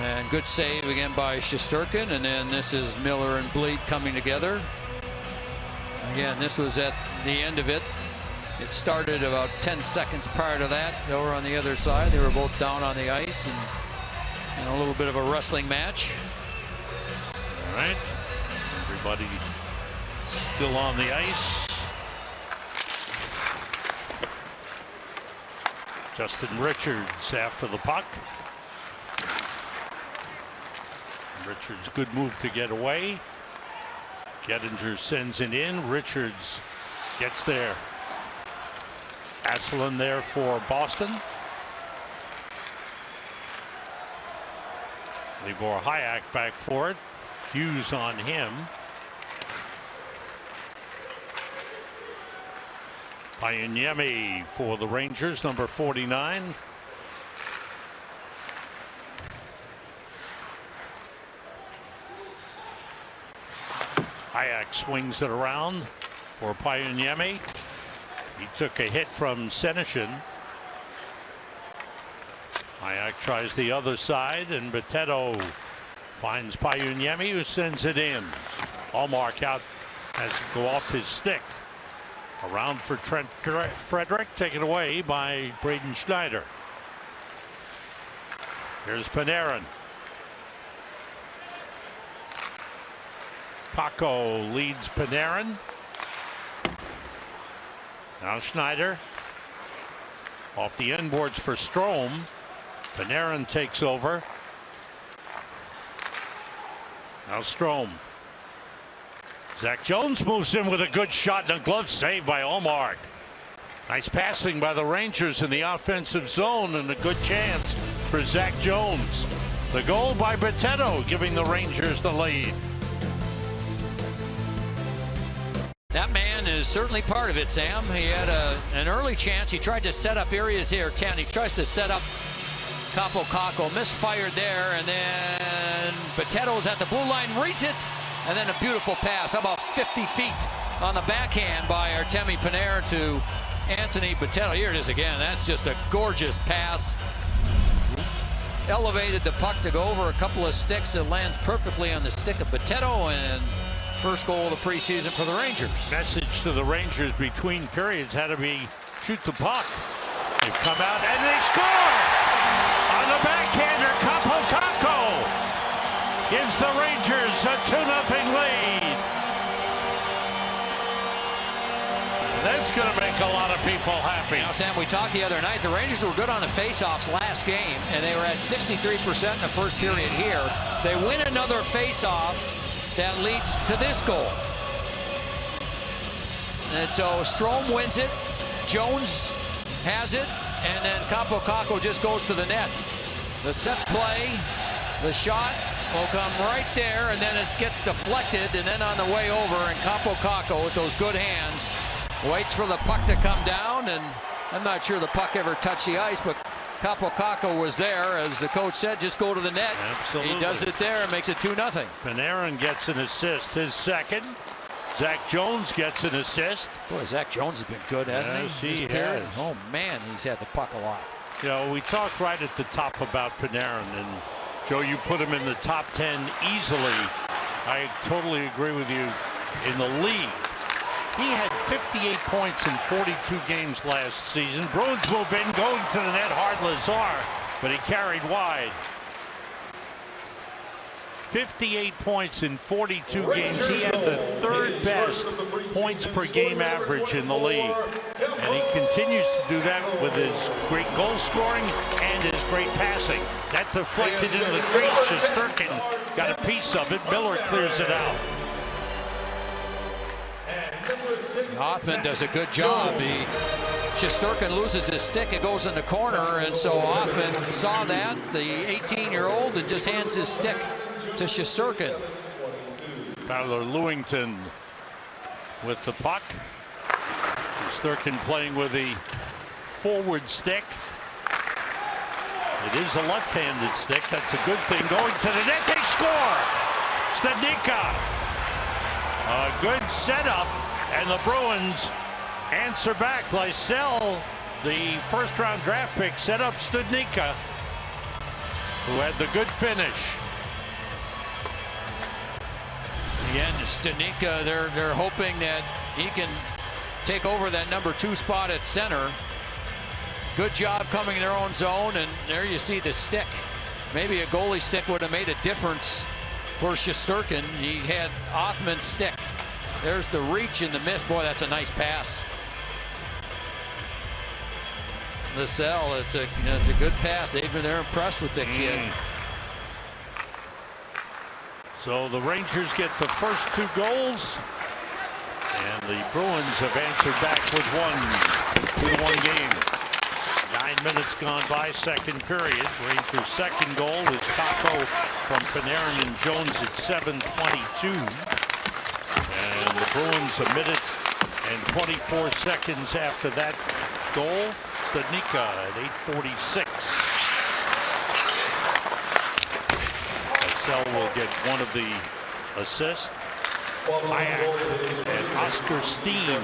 And good save again by Shesterkin. And then this is Miller and Bleed coming together. Again, this was at the end of it. It started about 10 seconds prior to that. Over on the other side, they were both down on the ice and a little bit of a wrestling match. All right, everybody still on the ice. Justin Richards after the puck. Richards, good move to get away. Gettinger sends it in. Richards gets there. Asselin there for Boston. Libor Hayek back for it. Hughes on him. Payuniemi for the Rangers, number 49. Hayek swings it around for Payuniemi. He took a hit from Senyshyn. Hayek tries the other side, and Boteto finds Payuniemi, who sends it in. Allmark out, has to go off his stick. Around for Trent Frederick, taken away by Braden Schneider. Here's Panarin. Kakko leads Panarin. Now Schneider. Off the end boards for Strome. Panarin takes over. Now Strome. Zach Jones moves in with a good shot and a glove save by Allmark. Nice passing by the Rangers in the offensive zone and a good chance for Zach Jones. The goal by Boteto giving the Rangers the lead. That man is certainly part of it, Sam. He had an early chance. He tried to set up areas here, 10. He tries to set up Kakko, misfired there, and then Boteto's at the blue line, reads it, and then a beautiful pass, about 50 feet on the backhand by Artemi Panarin to Anthony Boteto. Here it is again. That's just a gorgeous pass. Elevated the puck to go over a couple of sticks. It lands perfectly on the stick of Boteto, and first goal of the preseason for the Rangers. Message to the Rangers between periods had to be shoot the puck. They come out and they score! On the backhander, Kakko gives the Rangers a 2-0 lead. That's going to make a lot of people happy. Now, Sam, we talked the other night. The Rangers were good on the faceoffs last game, and they were at 63% in the first period here. They win another faceoff that leads to this goal. And so Strome wins it. Jones has it, and then Kakko just goes to the net. The set play, the shot will come right there, and then it gets deflected, and then on the way over, and Kakko with those good hands waits for the puck to come down, and I'm not sure the puck ever touched the ice, but Kakko was there. As the coach said, just go to the net. Absolutely. He does it there and makes it 2-0. Panarin gets an assist, his second. Zach Jones gets an assist. Boy, Zach Jones has been good, hasn't he? Yes, he has. Oh, man, he's had the puck a lot. You know, we talked right at the top about Panarin, and Joe, you put him in the top 10 easily. I totally agree with you. In the league, he had 58 points in 42 games last season. Bruins move in, going to the net, hard Lazar, but he carried wide. 58 points in 42 games. He had the third best points per game average in the league. And he continues to do that with his great goal scoring and his great passing. That deflected into the crease. Shesterkin got a piece of it. Miller clears it out. Hoffman does a good job. Shesterkin loses his stick. It goes in the corner, and so Hoffman saw that, the 18-year-old, and just hands his stick to Shesterkin. Tyler Lewington with the puck. Shesterkin playing with the forward stick. It is a left-handed stick. That's a good thing. Going to the net, they score! Studnicka. A good setup, and the Bruins answer back. Lysell, the first-round draft pick, set up Studnicka who had the good finish. Again, Studnicka, they're hoping that he can take over that #2 spot at center. Good job coming in their own zone, and there you see the stick. Maybe a goalie stick would have made a difference for Shesterkin. He had Othman's stick. There's the reach and the miss. Boy, that's a nice pass. Lysell, it's a good pass. They're impressed with the kid. So the Rangers get the first 2 goals, and the Bruins have answered back with one 2-1 game. 9 minutes gone by, second period. Rangers' second goal is Kakko from Panarin and Jones at 7:22. And the Bruins a minute and 24 seconds after that goal. Studnicka at 8:46. Lysell will get one of the assists. Hayek and Oscar Steen.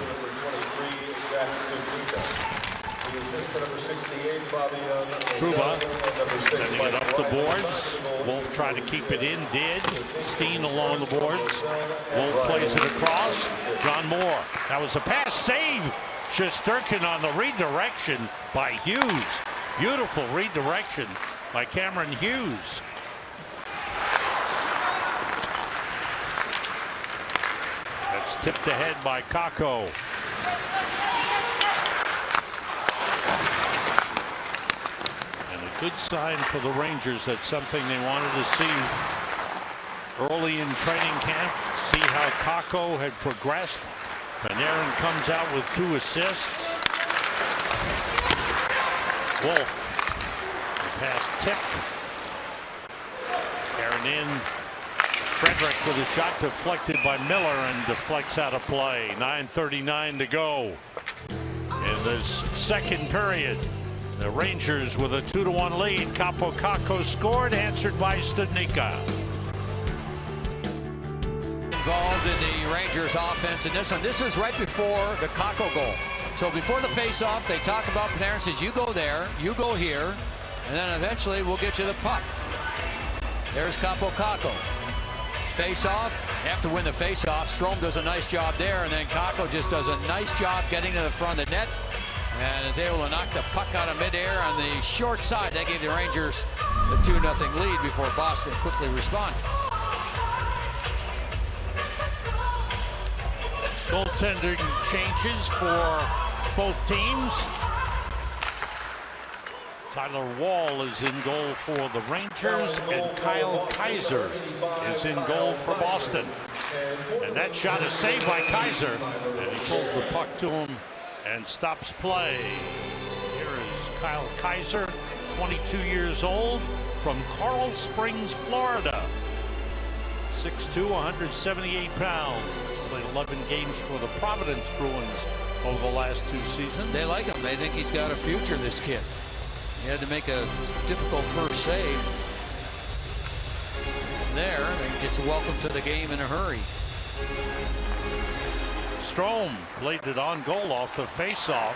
Trouba sending it up the boards. Wolf tried to keep it in, did. Steen along the boards. Wolf plays it across. John Moore. That was a pass, save. Shesterkin on the redirection by Hughes. Beautiful redirection by Cameron Hughes. That's tipped ahead by Kakko. Good sign for the Rangers. That's something they wanted to see early in training camp. See how Kakko had progressed. Panarin comes out with 2 assists. Wolf. The pass tipped. Aaron in. Frederick with a shot deflected by Miller and deflects out of play. 9:39 to go in this second period. The Rangers with a 2-1 lead. Kaapo Kakko scored, answered by Studnicka. Involved in the Rangers offense in this one. This is right before the Kakko goal. So before the face-off, they talk about Panarin says, you go there, you go here, and then eventually we'll get you the puck. There's Kaapo Kakko. Face-off, have to win the face-off. Strome does a nice job there, and then Kakko just does a nice job getting to the front of the net. And is able to knock the puck out of midair on the short side. That gave the Rangers the 2-0 lead before Boston quickly responded. Goaltending changes for both teams. Tyler Wall is in goal for the Rangers, and Kyle Kaiser is in goal for Boston. And that shot is saved by Kaiser, and he pulls the puck to him and stops play. Here is Kyle Kaiser, 22 years old, from Coral Springs, Florida. 6'2", 178 pounds. Played 11 games for the Providence Bruins over the last 2 seasons. They like him. They think he's got a future, this kid. He had to make a difficult first save. There, he gets a welcome to the game in a hurry. Strome laid it on goal off the face-off.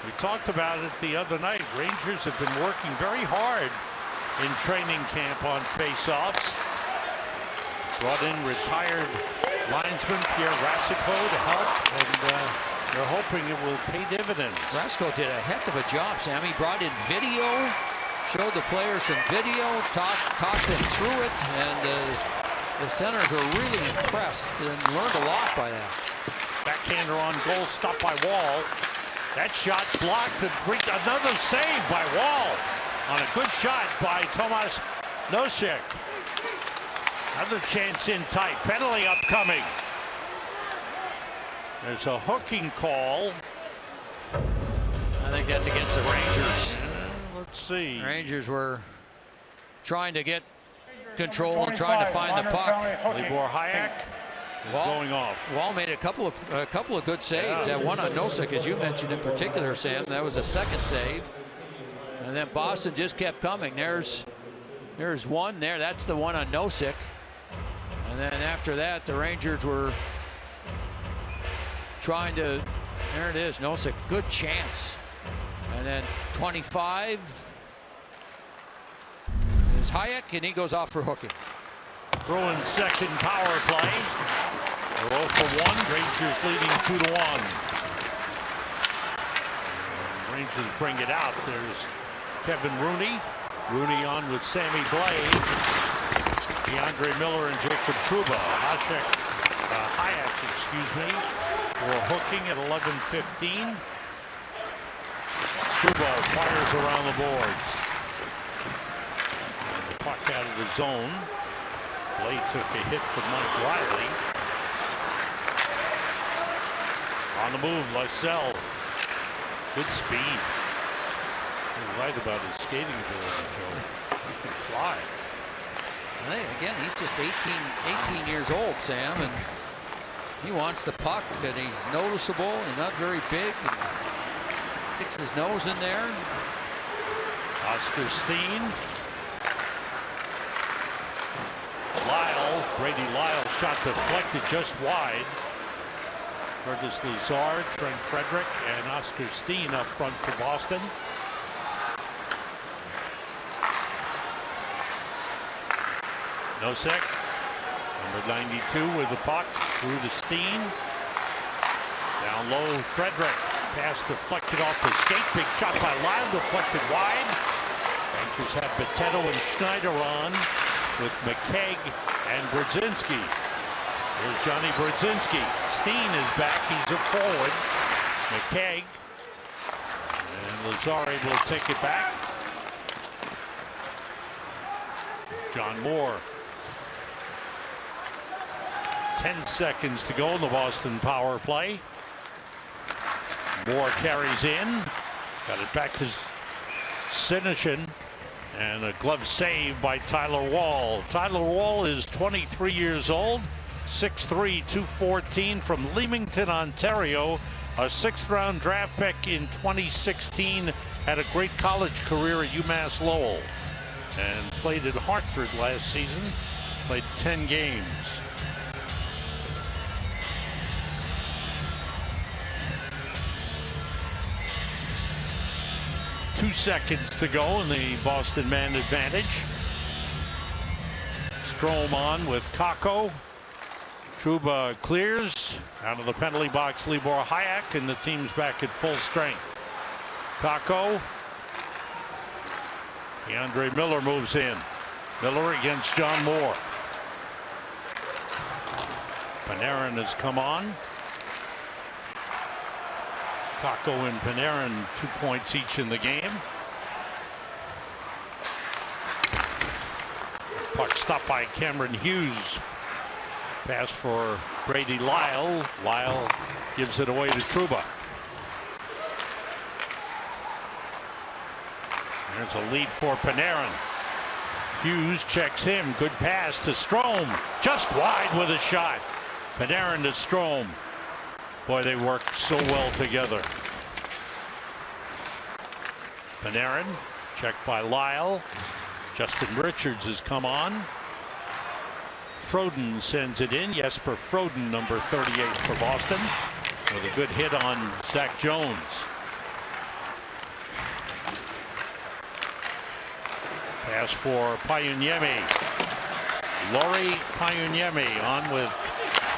We talked about it the other night. Rangers have been working very hard in training camp on face-offs. Brought in retired linesman Pierre Racicot to help, and they're hoping it will pay dividends. Racicot did a heck of a job, Sam. He brought in video, showed the players some video, talked them through it, and the centers were really impressed and learned a lot by that. Backhander on goal, stopped by Wall. That shot blocked, and another save by Wall on a good shot by Tomas Nosek. Another chance in tight. Penalty upcoming. There's a hooking call. I think that's against the Rangers. Let's see. The Rangers were trying to get control and trying to find the puck. Libor Hayek is going off. Wall made a couple of good saves. That one on Nosek, as you mentioned in particular, Sam. That was a second save. And then Boston just kept coming. There's one there. That's the one on Nosek. And then after that, the Rangers were trying to, there it is, Nosek, good chance. And then 25 is Hayek, and he goes off for hooking. Bruins second power play. They're 0 for 1. Rangers leading 2-1. Rangers bring it out. There's Kevin Rooney. Rooney on with Sammy Blais. DeAndre Miller and Jacob Trouba. Hayek, excuse me, for hooking at 11:15. Trouba fires around the boards. The puck out of the zone. Blais took a hit from Mike Riley. On the move, Lysell. Good speed. You're right about his skating ability, Joe. He can fly. Hey, again, he's just 18 years old, Sam, and he wants the puck, and he's noticeable. He's not very big. And sticks his nose in there. Oscar Steen. Brady Lyle shot deflected just wide. Curtis Lazard, Trent Frederick, and Oscar Steen up front for Boston. Nosek, number 92 with the puck, through to Steen. Down low, Frederick. Pass deflected off the skate. Big shot by Lyle, deflected wide. Rangers have Boteto and Schneider on with McKegg and Brodzinski. Here's Johnny Brodzinski. Steen is back. He's a forward. McKegg. And Lazar able to take it back. John Moore. 10 seconds to go in the Boston power play. Moore carries in. Got it back to Sinishin. And a glove save by Tyler Wall. Tyler Wall is 23 years old, 6'3", 214 from Leamington, Ontario. A 6th-round draft pick in 2016. Had a great college career at UMass Lowell. And played at Hartford last season. Played 10 games. Two seconds to go in the Boston man advantage. Strome on with Kakko. Trouba clears out of the penalty box. Libor Hayek, and the team's back at full strength. Kakko. DeAndre Miller moves in. Miller against John Moore. Panarin has come on. Kakko and Panarin 2 points each in the game. Puck stopped by Cameron Hughes. Pass for Brady Lyle. Lyle gives it away to Trouba. There's a lead for Panarin. Hughes checks him. Good pass to Strome. Just wide with a shot. Panarin to Strome. Boy, they work so well together. Panarin, checked by Lyle. Justin Richards has come on. Froden sends it in. Jesper Froden, number 38 for Boston, with a good hit on Zach Jones. Pass for Pajuniemi. Laurie Pajuniemi on with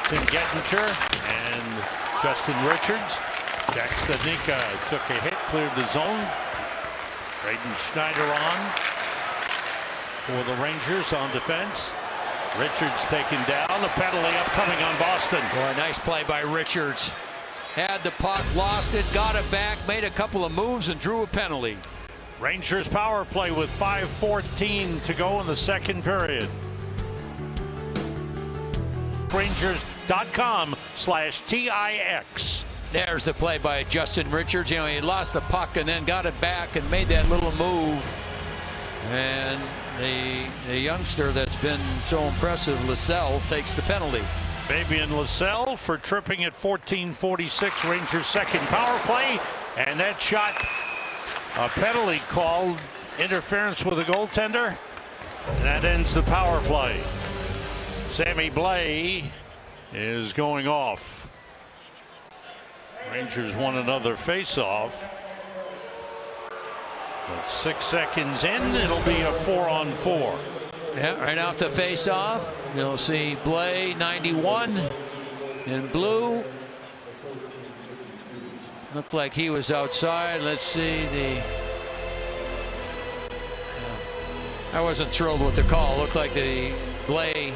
Tim Gettinger and Justin Richards. Jack Studnicka took a hit, cleared the zone. Braden Schneider on for the Rangers on defense. Richards taken down. A penalty upcoming on Boston. Boy, nice play by Richards. Had the puck, lost it, got it back, made a couple of moves, and drew a penalty. Rangers power play with 5:14 to go in the second period. Rangers.com/TIX. There's the play by Justin Richards. You know, he lost the puck and then got it back and made that little move. And the youngster that's been so impressive, Lysell, takes the penalty. Fabian Lysell for tripping at 14:46. Rangers second power play. And that shot, a penalty called, interference with the goaltender. And that ends the power play. Sammy Blais is going off. Rangers won another face-off. But 6 seconds in, it'll be a 4-on-4. Yeah, right off the face-off, you'll see Blais 91 in blue. Looked like he was outside. Let's see the. I wasn't thrilled with the call. Looked like the Blais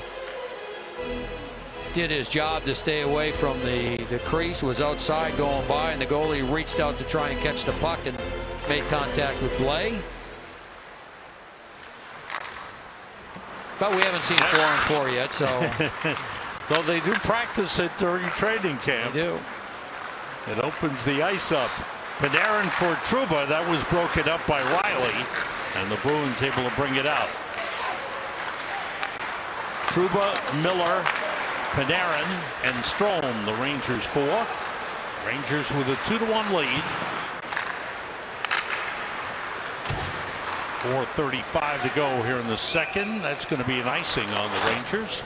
did his job to stay away from the crease. Was outside going by, and the goalie reached out to try and catch the puck and made contact with Blais. But we haven't seen 4-on-4 yet, so. Though they do practice it during training camp. They do. It opens the ice up. Panarin for Trouba. That was broken up by Riley, and the Bruins able to bring it out. Trouba, Miller, Panarin, and Strome, the Rangers 4. Rangers with a 2-1 lead. 4:35 to go here in the second. That's going to be an icing on the Rangers.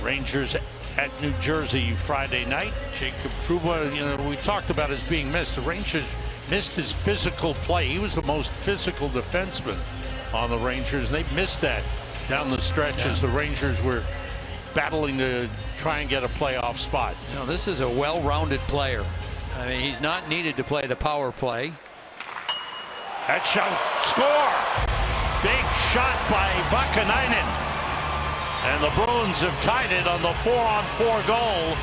Rangers at New Jersey Friday night. Jacob Trouba, we talked about his being missed. The Rangers missed his physical play. He was the most physical defenseman on the Rangers. They missed that down the stretch as the Rangers were battling to try and get a playoff spot. This is a well-rounded player. I mean, he's not needed to play the power play. That shot, score! Big shot by Vakanainen. And the Bruins have tied it on the 4-on-4 goal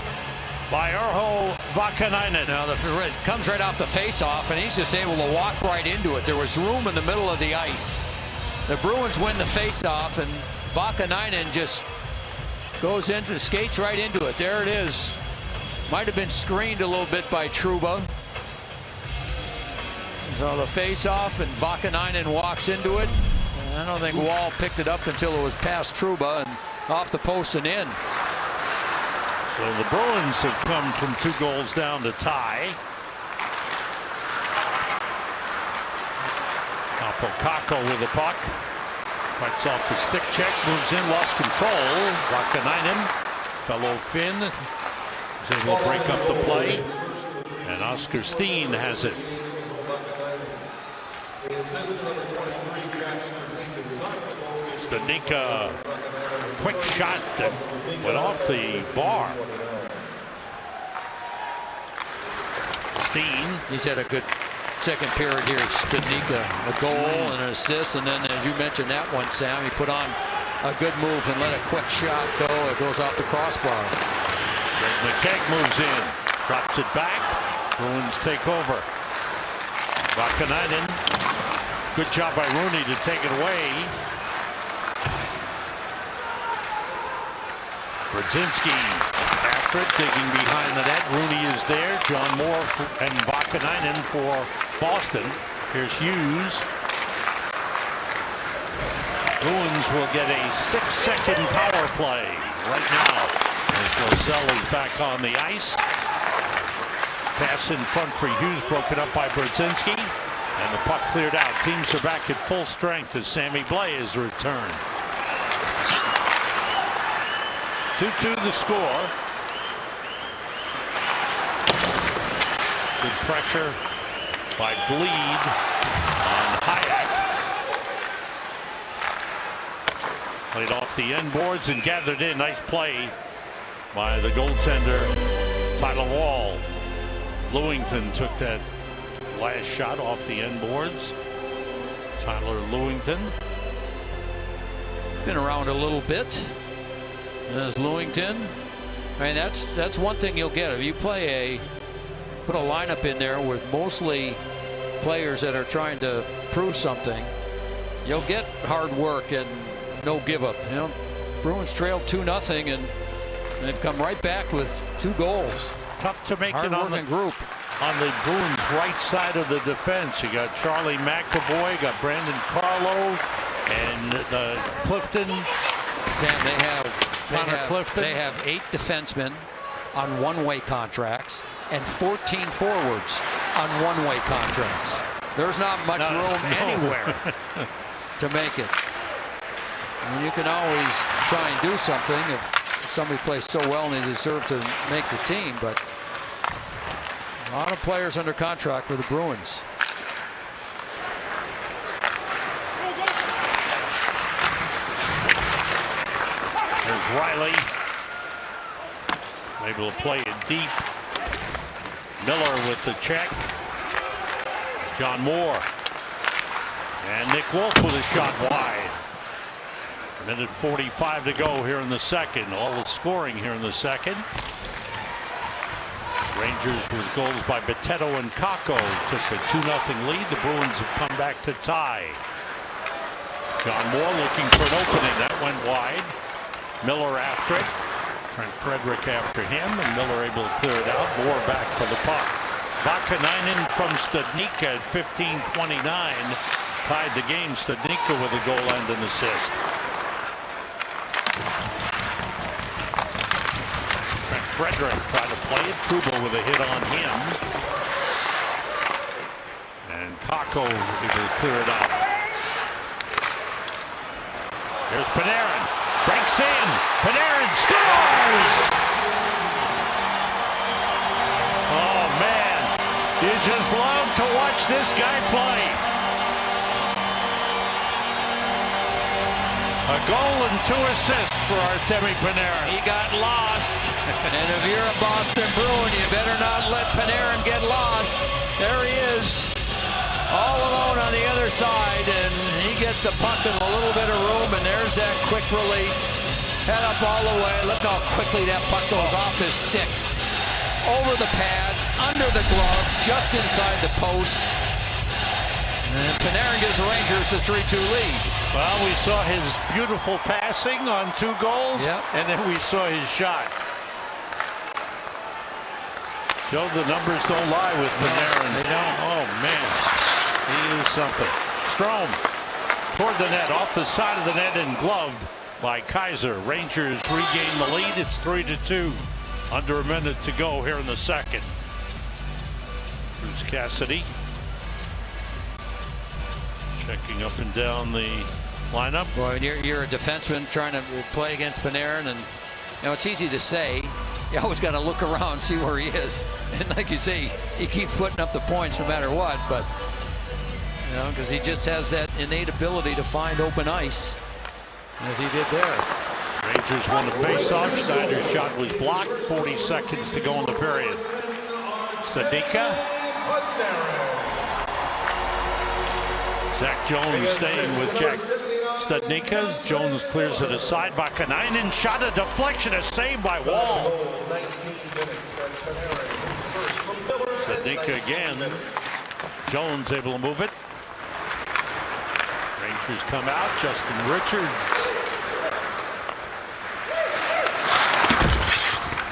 by Urho Vakanainen. Now, it comes right off the face-off, and he's just able to walk right into it. There was room in the middle of the ice. The Bruins win the face-off, and Vakanainen just goes into, skates right into it. There it is. Might have been screened a little bit by Trouba. So the face-off, and Vakanainen walks into it. And I don't think Wall picked it up until it was past Trouba and off the post and in. So the Bruins have come from 2 goals down to tie. Apokako with the puck. Fights off the stick check, moves in, lost control. Vakanainen, fellow Finn, is able to break up the play. And Oscar Steen has it. Stanika, quick shot that went off the bar. Steen. He's had a good second period here. Stanika, a goal and an assist, and then as you mentioned that one, Sam, he put on a good move and let a quick shot go. It goes off the crossbar. McKegg moves in, drops it back. Bruins take over. Vakanainen, good job by Rooney to take it away. Brzezinski after it, digging behind the net. Rooney is there. John Moore and Vakanainen for Boston. Here's Hughes. Bruins will get a 6-second power play right now as Rosell is back on the ice. Pass in front for Hughes, broken up by Brzezinski. And the puck cleared out. Teams are back at full strength as Sammy Blais has returned. 2-2 the score. Good pressure by Bleed on Hayek. Played off the end boards and gathered in. Nice play by the goaltender Tyler Wall. Lewington took that last shot off the end boards. Tyler Lewington. Been around a little bit. There's Lewington. I mean, that's one thing you'll get if you put a lineup in there with mostly players that are trying to prove something. You'll get hard work and no give up. Bruins trailed 2-0 and they've come right back with 2 goals. Tough to make it on the group. On the Bruins right side of the defense, you got Charlie McAvoy, got Brandon Carlo, and Clifton. Sam, they have 8 defensemen on one-way contracts and 14 forwards on one-way contracts. There's not much room anywhere to make it. I mean, you can always try and do something if somebody plays so well and they deserve to make the team, but A lot of players under contract for the Bruins. There's Riley. Able to play it deep. Miller with the check. John Moore. And Nick Wolf with a shot wide. Minute 45 to go here in the second. All the scoring here in the second. Rangers with goals by Boteto and Kakko took a 2-0 lead. The Bruins have come back to tie. John Moore looking for an opening. That went wide. Miller after it. Trent Frederick after him, and Miller able to clear it out. Moore back for the puck. Vakanainen from Studnicka at 15:29 tied the game. Studnicka with a goal and an assist. Trent Frederick tried to play it. Trouba with a hit on him. And Kakko able to clear it out. Here's Panarin. Breaks in. Panarin scores! Oh, man. You just love to watch this guy play. A goal and 2 assists for Artemi Panarin. He got lost. And if you're a Boston Bruin, you better not let Panarin get lost. There he is. All alone on the other side, and he gets the puck in a little bit of room, and there's that quick release. Head up all the way. Look how quickly that puck goes off his stick. Over the pad, under the glove, just inside the post. And Panarin gives the Rangers the 3-2 lead. Well, we saw his beautiful passing on 2 goals, and then we saw his shot. Joe, the numbers don't lie with Panarin. They don't. Oh, man. He is something. Strome toward the net, off the side of the net, and gloved by Kaiser. Rangers regain the lead. It's 3-2. Under a minute to go here in the second. Bruce Cassidy checking up and down the lineup. Boy, you're a defenseman trying to play against Panarin, and you know it's easy to say. You always got to look around, see where he is, and like you say, he keeps putting up the points no matter what. But you know, because he just has that innate ability to find open ice, as he did there. Rangers won the face-off. Schneider's shot was blocked. 40 seconds to go in the period. Studnicka. Zach Jones staying with Jack Studnicka. Jones clears it aside. Vakanainen shot, a deflection, a save by Wall. Studnicka again. Jones able to move it. Rangers come out. Justin Richards.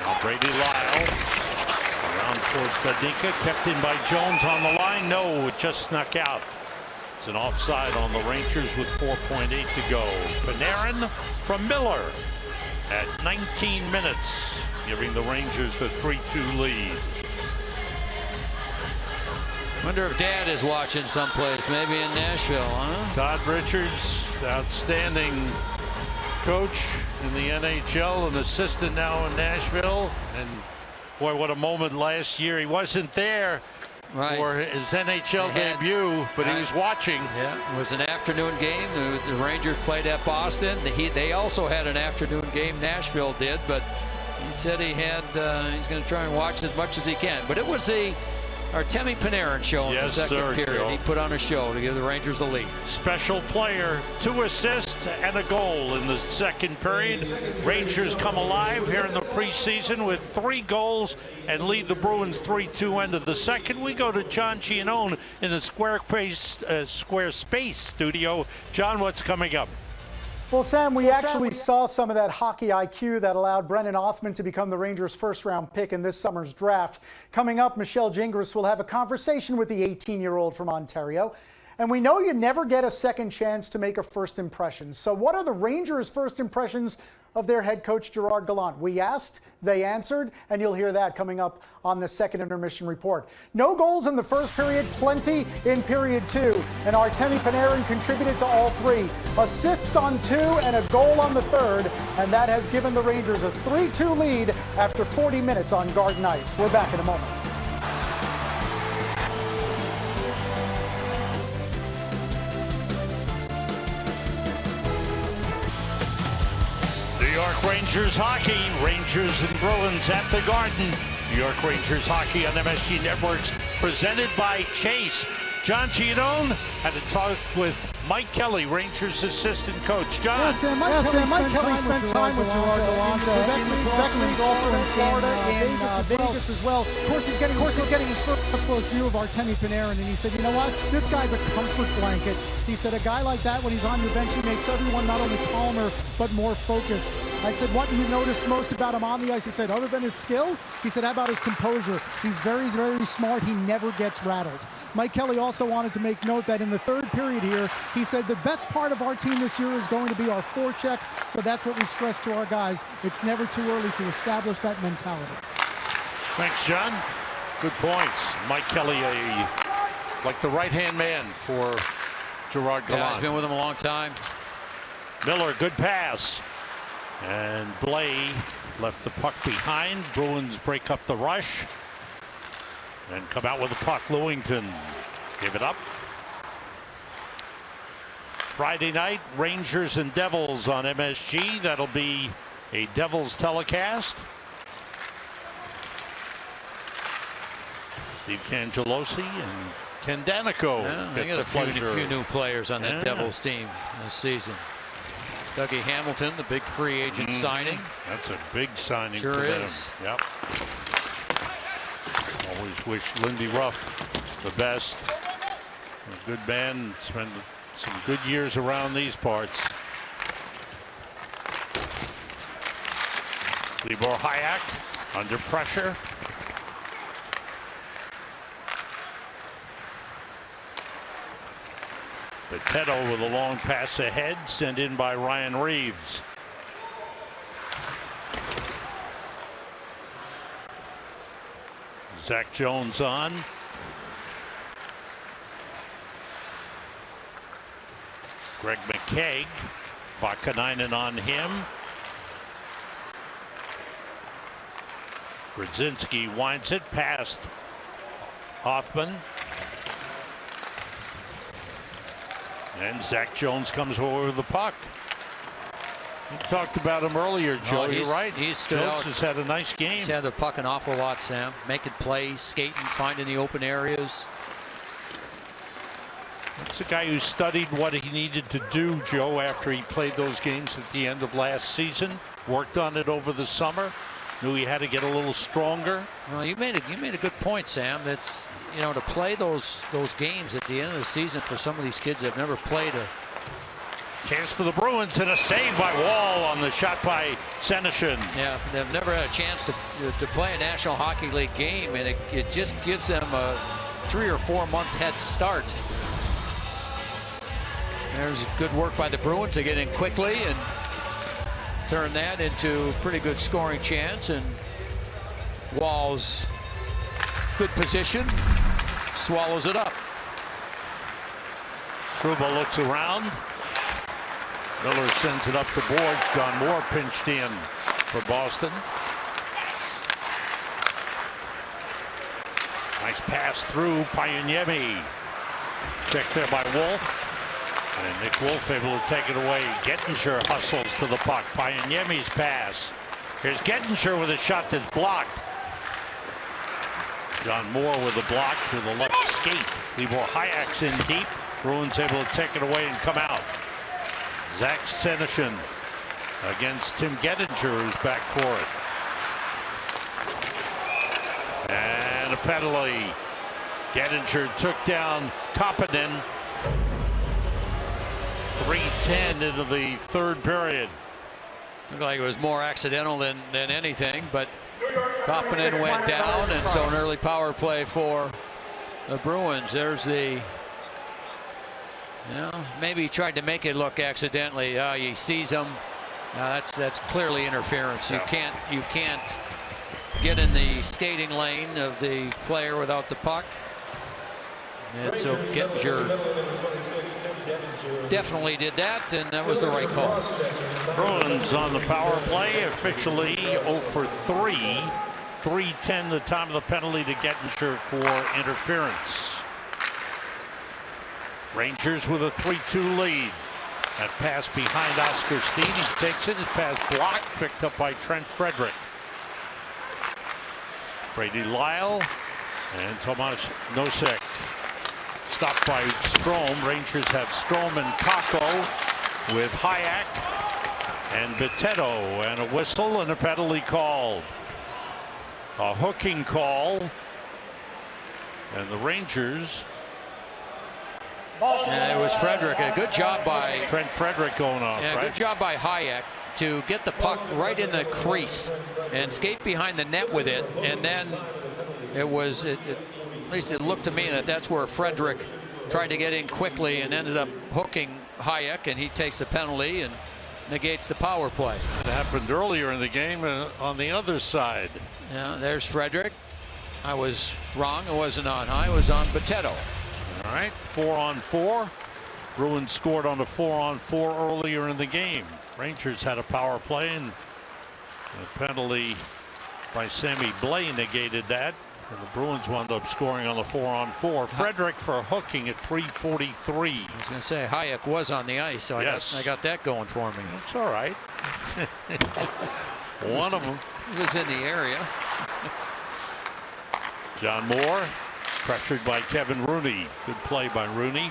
Now Brady Lyle. Around towards Studnicka. Kept in by Jones on the line. No, it just snuck out. It's an offside on the Rangers with 4.8 to go. Panarin from Miller at 19 minutes, giving the Rangers the 3-2 lead. Wonder if Dad is watching someplace, maybe in Nashville, huh? Todd Richards, outstanding coach in the NHL, an assistant now in Nashville. And boy, what a moment last year. He wasn't there for his NHL debut, but he was watching. Yeah, it was an afternoon game. The Rangers played at Boston. They also had an afternoon game, Nashville did, but he said he had, he's going to try and watch as much as he can. But it was the Artemi Panarin show in the second period. Joe. He put on a show to give the Rangers the lead. Special player, 2 assists and a goal in the second period. Rangers come alive here in the preseason with 3 goals and lead the Bruins 3-2 end of the second. We go to John Giannone in the Square Space studio. John, what's coming up? Well, Sam, we actually saw some of that hockey IQ that allowed Brennan Othmann to become the Rangers' first-round pick in this summer's draft. Coming up, Michelle Gingras will have a conversation with the 18-year-old from Ontario. And we know you never get a second chance to make a first impression. So what are the Rangers' first impressions of their head coach, Gerard Gallant? We asked, they answered, and you'll hear that coming up on the second intermission report. No goals in the first period, plenty in period 2. And Artemi Panarin contributed to all 3. Assists on 2 and a goal on the 3rd. And that has given the Rangers a 3-2 lead after 40 minutes on Garden Ice. We're back in a moment. York Rangers hockey. Rangers and Bruins at the Garden. New York Rangers hockey on MSG Networks, presented by Chase. John Giannone had a talk with Mike Kelly, Rangers assistant coach. John. Mike Kelly spent time with Gerard Gallant in Quebec, also in Florida, in Vegas as well. Of course, he's getting his first up-close view of Artemi Panarin, and he said, you know what? This guy's a comfort blanket. He said, a guy like that, when he's on your bench, he makes everyone not only calmer, but more focused. I said, what do you notice most about him on the ice? He said, other than his skill, he said, how about his composure? He's very, very smart. He never gets rattled. Mike Kelly also wanted to make note that in the third period here, he said the best part of our team this year is going to be our forecheck. So that's what we stress to our guys. It's never too early to establish that mentality. Thanks, John. Good points. Mike Kelly, like the right-hand man for Gerard Gallant. Yeah, he's been with him a long time. Miller, good pass. And Blais left the puck behind. Bruins break up the rush. And come out with the puck. Lewington give it up. Friday night, Rangers and Devils on MSG. That'll be a Devils telecast. Steve Cangelosi and Ken Danico. Yeah, they got a few new players on that Devils team this season. Dougie Hamilton, the big free agent signing. That's a big signing sure for them. is. Yep. Always wish Lindy Ruff the best. A good man, spent some good years around these parts. Libor Hayek under pressure. Potato with a long pass ahead, sent in by Ryan Reeves. Zach Jones on. Greg McKegg. Vakanainen on him. Grodzinski winds it past Hoffman. And Zach Jones comes over with the puck. You talked about him earlier, Joe. You're right. Jones has had a nice game. He's had the puck an awful lot, Sam. Making plays, skating, finding the open areas. That's a guy who studied what he needed to do, Joe, after he played those games at the end of last season. Worked on it over the summer. Knew he had to get a little stronger. Well, you made a good point, Sam. That's, you know, to play those games at the end of the season for some of these kids that have never played a. Chance for the Bruins and a save by Wall on the shot by Senyshyn. Yeah, they've never had a chance to play a National Hockey League game, and it just gives them a 3 or 4 month head start. There's good work by the Bruins to get in quickly and turn that into a pretty good scoring chance. And Wall's good position, swallows it up. Trouba looks around. Miller sends it up the boards. John Moore pinched in for Boston. Nice pass through Pajuniemi. Checked there by Wolf. And Nick Wolf able to take it away. Gettinger hustles to the puck. Pajuniemi's pass. Here's Gettinger with a shot that's blocked. John Moore with a block to the left skate. Libor Hayek's in deep. Bruins able to take it away and come out. Zach Senyshyn against Tim Gettinger, who's back for it. And a penalty. Gettinger took down Kapanen. 3:10 into the third period. Looked like it was more accidental than anything, but Kapanen went down, and so an early power play for the Bruins. There's the. You know, maybe he tried to make it look accidentally. He sees him. That's clearly interference. You can't get in the skating lane of the player without the puck. And so Gettinger definitely did that, and that was the right call. Bruins on the power play, officially 0 for 3. 3:10 the time of the penalty to Gettinger for interference. Rangers with a 3-2 lead. That pass behind Oscar Steen. He takes it. His pass blocked. Picked up by Trent Frederick. Brady Lyle and Tomas Nosek. Stopped by Strome. Rangers have Strome and Kakko with Hayek and Bitetto, and a whistle and a penalty called. A hooking call. And the Rangers. Yeah, it was Frederick. A good job by Trent Frederick going off. Yeah, right? good job by Hayek to get the puck right in the crease and skate behind the net with it. And then it was, at least it looked to me that that's where Frederick tried to get in quickly and ended up hooking Hayek, and he takes the penalty and negates the power play. It happened earlier in the game on the other side. Yeah, there's Frederick. I was wrong. It wasn't on high. It was on Bitetto. All right, 4-on-4. Bruins scored on a 4-on-4 earlier in the game. Rangers had a power play, and a penalty by Sammy Blais negated that. And the Bruins wound up scoring on the 4-on-4. Frederick for hooking at 3:43. I was going to say Hayek was on the ice, so yes. I got that going for me. That's all right. One of them. He was in the area. John Moore pressured by Kevin Rooney. Good play by Rooney.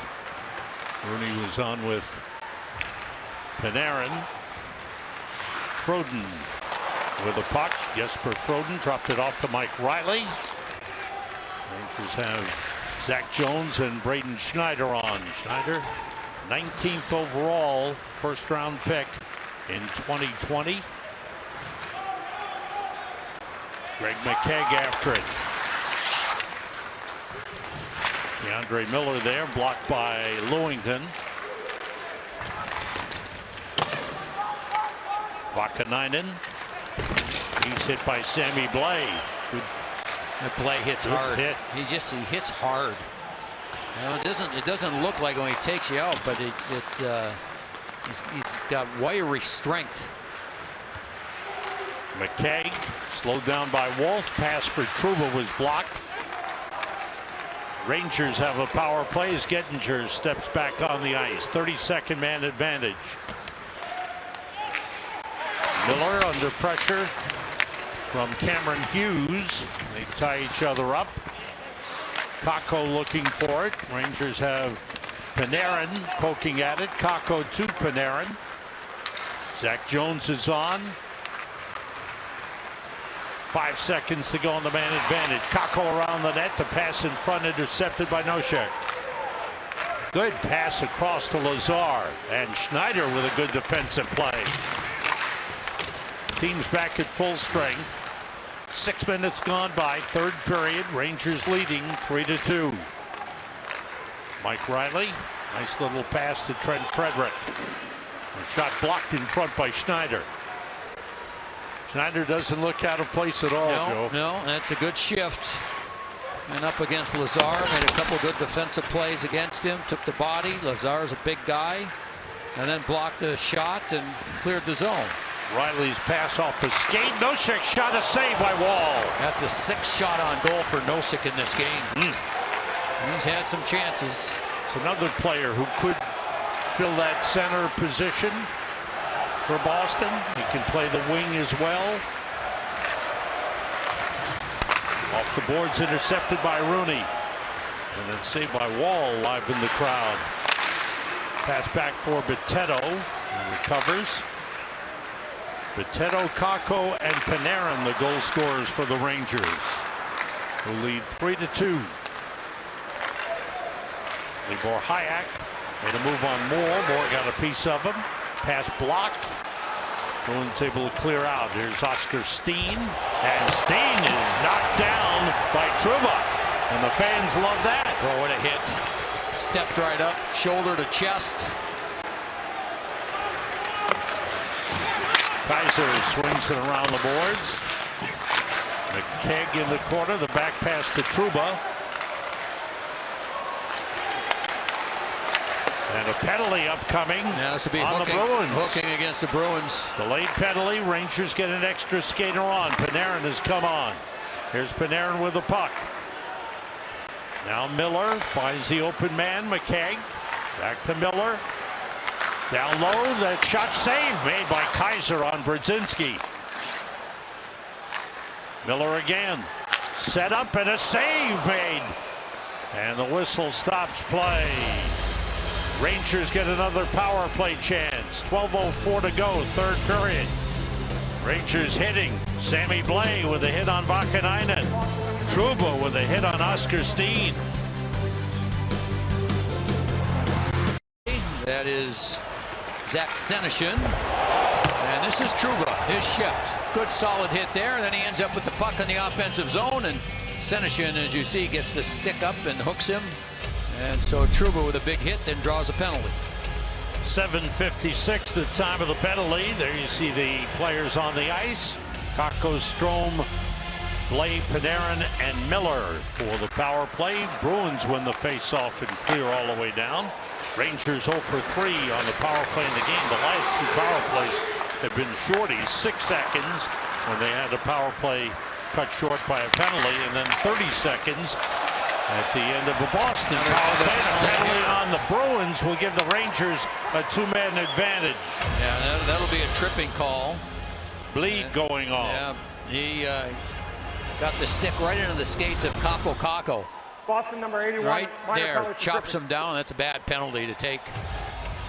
Rooney was on with Panarin. Froden with a puck. Jesper Froden dropped it off to Mike Riley. Rangers have Zach Jones and Braden Schneider on. Schneider, 19th overall, first-round pick in 2020. Greg McKegg after it. DeAndre Miller there, blocked by Lewington. Vakanainen. He's hit by Sammy Blais. That Blais hits Good hard. hit. He hits hard. You know, it doesn't look like when he takes you out, but he's got wiry strength. McKay slowed down by Wolf. Pass for Trouba was blocked. Rangers have a power play as Gettinger steps back on the ice. 32nd man advantage. Miller under pressure from Cameron Hughes. They tie each other up. Kakko looking for it. Rangers have Panarin poking at it. Kakko to Panarin. Zach Jones is on. 5 seconds to go on the man advantage. Kakko around the net. The pass in front intercepted by Nosek. Good pass across to Lazar. And Schneider with a good defensive play. Team's back at full strength. 6 minutes gone by. Third period. Rangers leading 3-2. Mike Riley. Nice little pass to Trent Frederick. A shot blocked in front by Schneider. Schneider doesn't look out of place at all, Joe. No, that's a good shift. And up against Lazar, made a couple good defensive plays against him. Took the body. Lazar's a big guy. And then blocked the shot and cleared the zone. Riley's pass off the skate. Nosek shot, a save by Wall. That's the 6th shot on goal for Nosek in this game. He's had some chances. It's another player who could fill that center position for Boston. He can play the wing as well. Off the boards, intercepted by Rooney. And then saved by Wall, live in the crowd. Pass back for Bitetto. And recovers. Bitetto, Kakko, and Panarin, the goal scorers for the Rangers, who lead 3-2. Libor Hayek made a move on Moore. Moore got a piece of him. Pass blocked. Bruins able to clear out. Here's Oscar Steen. And Steen is knocked down by Trouba. And the fans love that. Oh, what a hit. Stepped right up, shoulder to chest. Kaiser swings it around the boards. McKegg in the corner. The back pass to Trouba. And a penalty upcoming this will be on hooking, the Bruins. Hooking against the Bruins. Delayed penalty. Rangers get an extra skater on. Panarin has come on. Here's Panarin with the puck. Now Miller finds the open man. McKegg. Back to Miller. Down low, that shot save made by Kaiser on Brzezinski. Miller again. Set up and a save made. And the whistle stops play. Rangers get another power play chance. 12:04 to go, third period. Rangers hitting. Sammy Blais with a hit on Vakanainen. Trouba with a hit on Oscar Steen. That is Zach Senyshyn. And this is Trouba, his shift. Good solid hit there, and then he ends up with the puck in the offensive zone, and Senyshyn, as you see, gets the stick up and hooks him. And so Trouba with a big hit, then draws a penalty. 7:56, the time of the penalty. There you see the players on the ice. Kakko, Strome, Blais, Panarin, and Miller for the power play. Bruins win the face-off and clear all the way down. Rangers 0 for 3 on the power play in the game. The last two power plays have been shorties, 6 seconds when they had a power play cut short by a penalty, and then 30 seconds at the end of a Boston power play. A penalty on the Bruins will give the Rangers a 2-man advantage. Yeah, that'll be a tripping call. Bleed going on. Yeah, he got the stick right into the skates of Kakko. Boston number 81. Right there, chops him down. That's a bad penalty to take.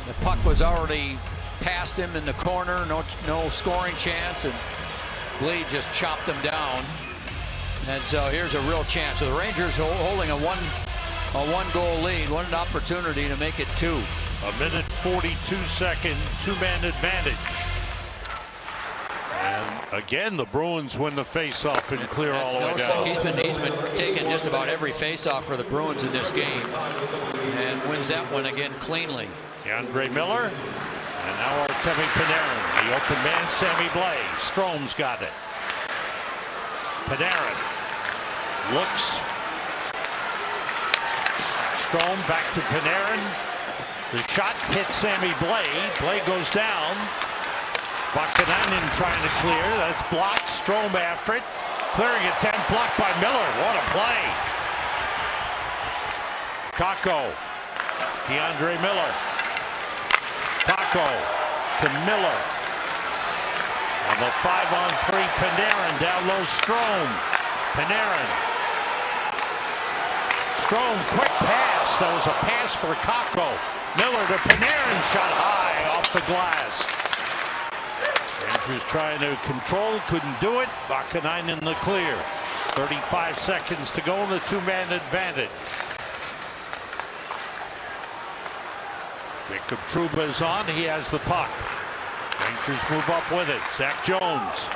The puck was already past him in the corner, no scoring chance, and Bleed just chopped him down. And so here's a real chance. So the Rangers holding a one-goal lead, one opportunity to make it 2. 1:42, 2-man advantage. And again, the Bruins win the face-off and clear all the way down. He's been taking just about every face-off for the Bruins in this game, and wins that one again cleanly. Andre Miller, and now Artemi Panarin. The open man, Sammy Blais. Strome's got it. Panarin looks. Strome back to Panarin. The shot hits Sammy Blais. Blais goes down. Vakanainen trying to clear. That's blocked. Strome after it. Clearing at 10. Blocked by Miller. What a play. Kakko. DeAndre Miller. Kakko to Miller. On the 5-on-3, Panarin down low. Strome. Panarin. Strome, quick pass. That was a pass for Kakko. Miller to Panarin, shot high off the glass. Rangers trying to control, couldn't do it. Vakanainen in the clear. 35 seconds to go in the 2-man advantage. Jacob Trouba is on. He has the puck. Rangers move up with it. Zach Jones.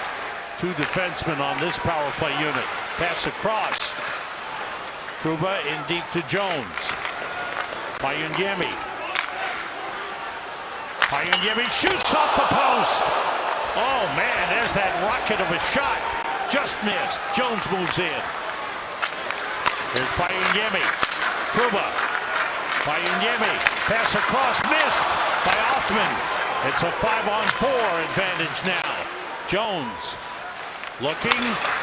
2 defensemen on this power play unit. Pass across. Trouba in deep to Jones. Pajuniemi. Pajuniemi shoots off the post. Oh man, there's that rocket of a shot. Just missed. Jones moves in. Here's Pajuniemi. Trouba. Pajuniemi. Pass across. Missed by Hoffman. It's a 5-on-4 advantage now. Jones looking.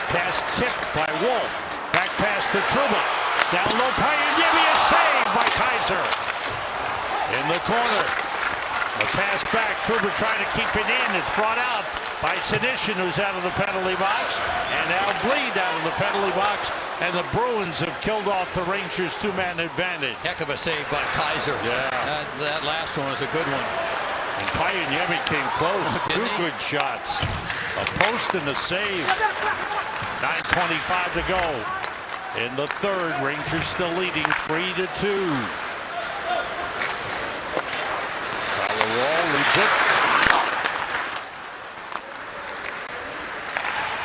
Pass tipped by Wolf. Back pass to Trouba. Down low. Pajuniemi, a save by Kaiser. In the corner. The pass back. Trouba trying to keep it in. It's brought out by Senyshyn, who's out of the penalty box. And now Bleed out of the penalty box. And the Bruins have killed off the Rangers' 2-man advantage. Heck of a save by Kaiser. Yeah. That last one was a good one. And Pajuniemi came close. 2 good shots. A post and a save. 9:25 to go. In the third, Rangers still leading 3-2. Roll, leads it.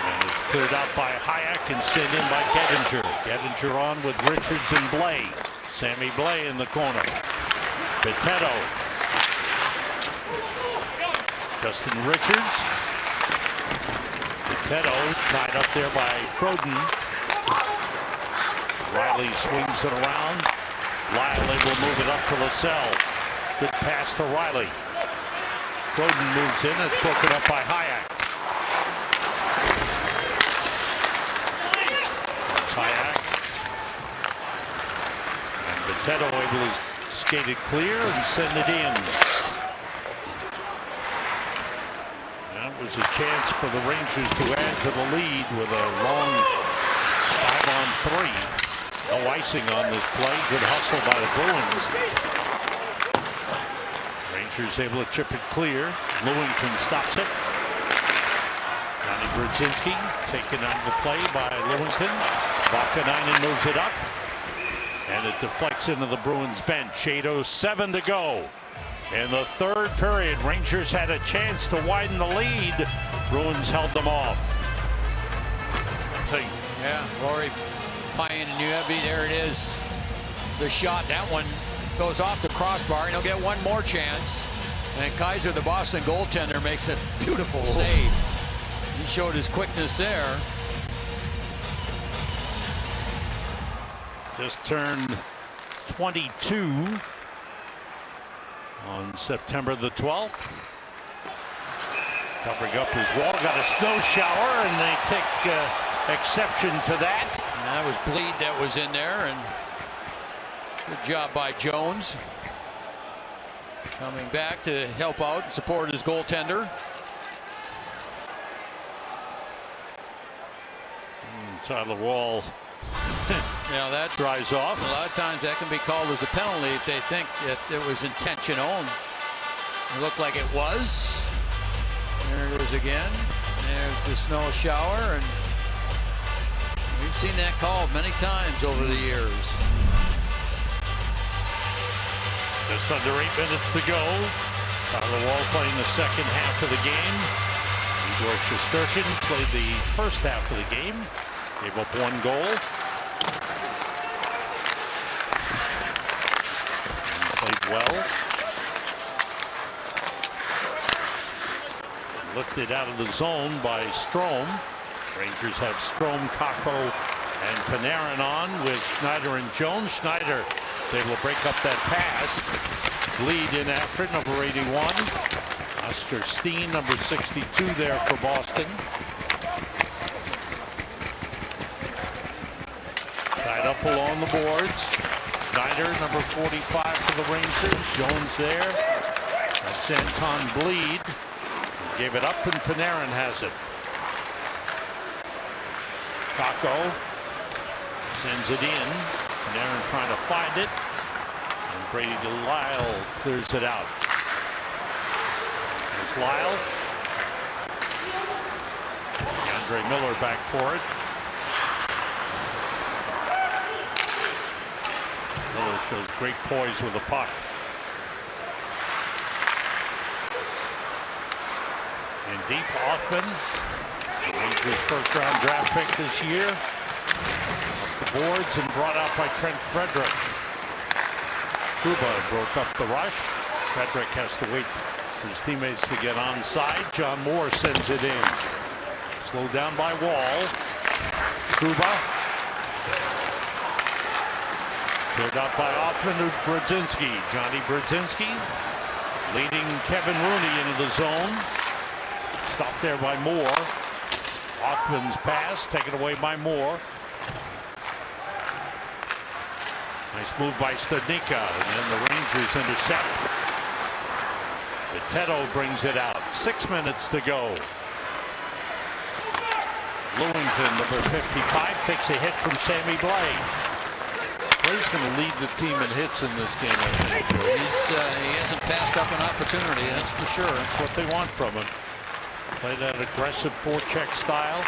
And it's cleared out by Hayek and sent in by Gettinger. Gettinger on with Richards and Blais. Sammy Blais in the corner. Bitetto. Justin Richards. Bitetto tied up there by Froden. Riley swings it around. Riley will move it up to Lassell. Good pass to Riley. Froden moves in. It's broken up by Hayek. That's Hayek. And Bitetto able to skate it clear and send it in. That was a chance for the Rangers to add to the lead with a long 5-on-3. No icing on this play. Good hustle by the Bruins. Rangers able to chip it clear. Lewington stops it. Johnny Brodzinski taken out of the play by Lewington. Vakanainen moves it up. And it deflects into the Bruins bench. 8:07 to go. In the third period, Rangers had a chance to widen the lead. Bruins held them off. Yeah, Rory Pajuniemi, there it is. The shot, that one goes off the crossbar, and he'll get one more chance. And Kaiser, the Boston goaltender, makes a beautiful save. He showed his quickness there. Just turned 22 on September the 12th. Covering up his wall, got a snow shower, and they take exception to that. And that was bleed that was in there, and good job by Jones. Coming back to help out and support his goaltender. Inside the wall. Yeah, that dries off. A lot of times that can be called as a penalty if they think that it was intentional. It looked like it was. There it is again. There's the snow shower, and we've seen that called many times over the years. Just under 8 minutes to go. Tyler Wall playing the second half of the game. Igor Shesterkin played the first half of the game. Gave up 1 goal. Played well. Lifted out of the zone by Strome. Rangers have Strome, Kakko, and Panarin on with Schneider and Jones. Schneider is able to break up that pass. Lead in after it, number 81. Oscar Steen, number 62 there for Boston. Tied up along the boards. Schneider, number 45 for the Rangers. Jones there. That's Anton Bleed. He gave it up, and Panarin has it. Kakko sends it in. Panarin trying to find it. And Brady Delisle clears it out. There's Lyle. Andre Miller back for it. Miller shows great poise with the puck. And deep, Hoffman, the Rangers' first-round draft pick this year. Up the boards and brought out by Trent Frederick. Kuba broke up the rush. Frederick has to wait for his teammates to get onside. John Moore sends it in. Slowed down by Wall. Kuba. Cleared out by Hoffman to Brodzinski. Johnny Brodzinski leading Kevin Rooney into the zone. Stopped there by Moore. Hoffman's pass taken away by Moore. Nice move by Studnicka, and then the Rangers intercept. Viteto brings it out. 6 minutes to go. Lewington, number 55, takes a hit from Sammy Blais. Blais going to lead the team in hits in this game, I think. He hasn't passed up an opportunity, that's for sure. That's what they want from him. Play that aggressive forecheck style.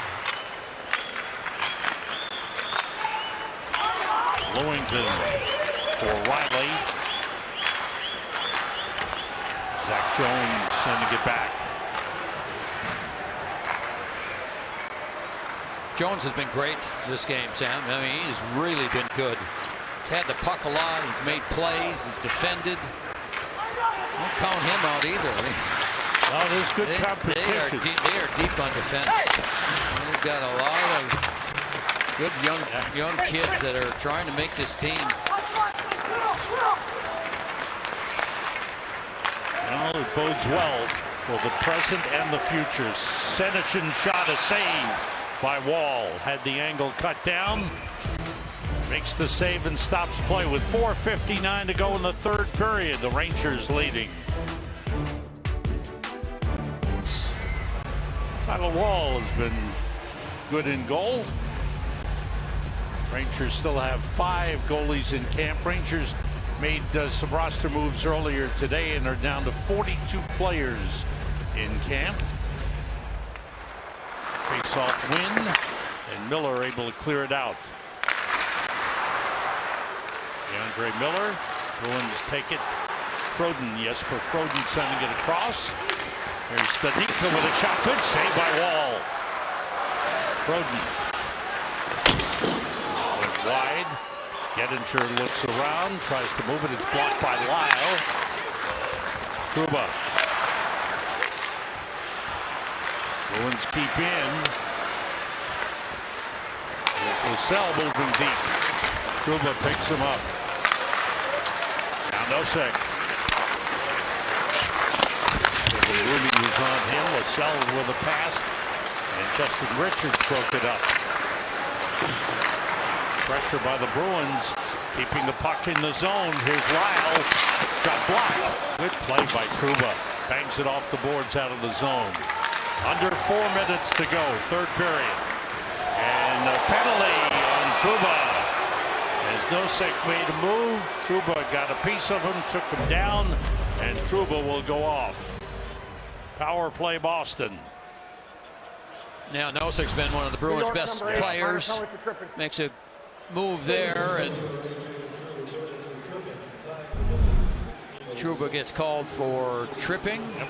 Lewington for Riley. Zach Jones sending it back. Jones has been great this game, Sam. I mean, he's really been good. He's had the puck a lot. He's made plays. He's defended. Don't count him out either. Well, there's good competition. They are deep on defense. They've got a lot of good young kids that are trying to make this team. Well, it bodes well for the present and the future. Senyshyn shot a save by Wall. Had the angle cut down. Makes the save and stops play with 4:59 to go in the third period. The Rangers leading. Tyler Wall has been good in goal. Rangers still have 5 goalies in camp. Rangers made some roster moves earlier today and are down to 42 players in camp. Face-off win, and Miller able to clear it out. DeAndre Miller, Bruins take it. Jesper Froden sending it across. Here's Stanika with a shot. Good save by Wall. Froden went wide. Gettinger looks around, tries to move it. It's blocked by Lyle. Trouba. Bruins keep in. Here's Lassell moving deep. Trouba picks him up. Now Nosek. Ruby was on him. Lassell with a pass, and Justin Richards broke it up. Pressure by the Bruins, keeping the puck in the zone. Here's Lyle, shot blocked. Good play by Trouba. Bangs it off the boards out of the zone. Under 4 minutes to go, third period. And a penalty on Trouba. As Nosek made a move, Trouba got a piece of him, took him down, and Trouba will go off. Power play Boston. Now Nosek's been one of the Bruins' best players. Makes a move there, and Trouba gets called for tripping. Yep.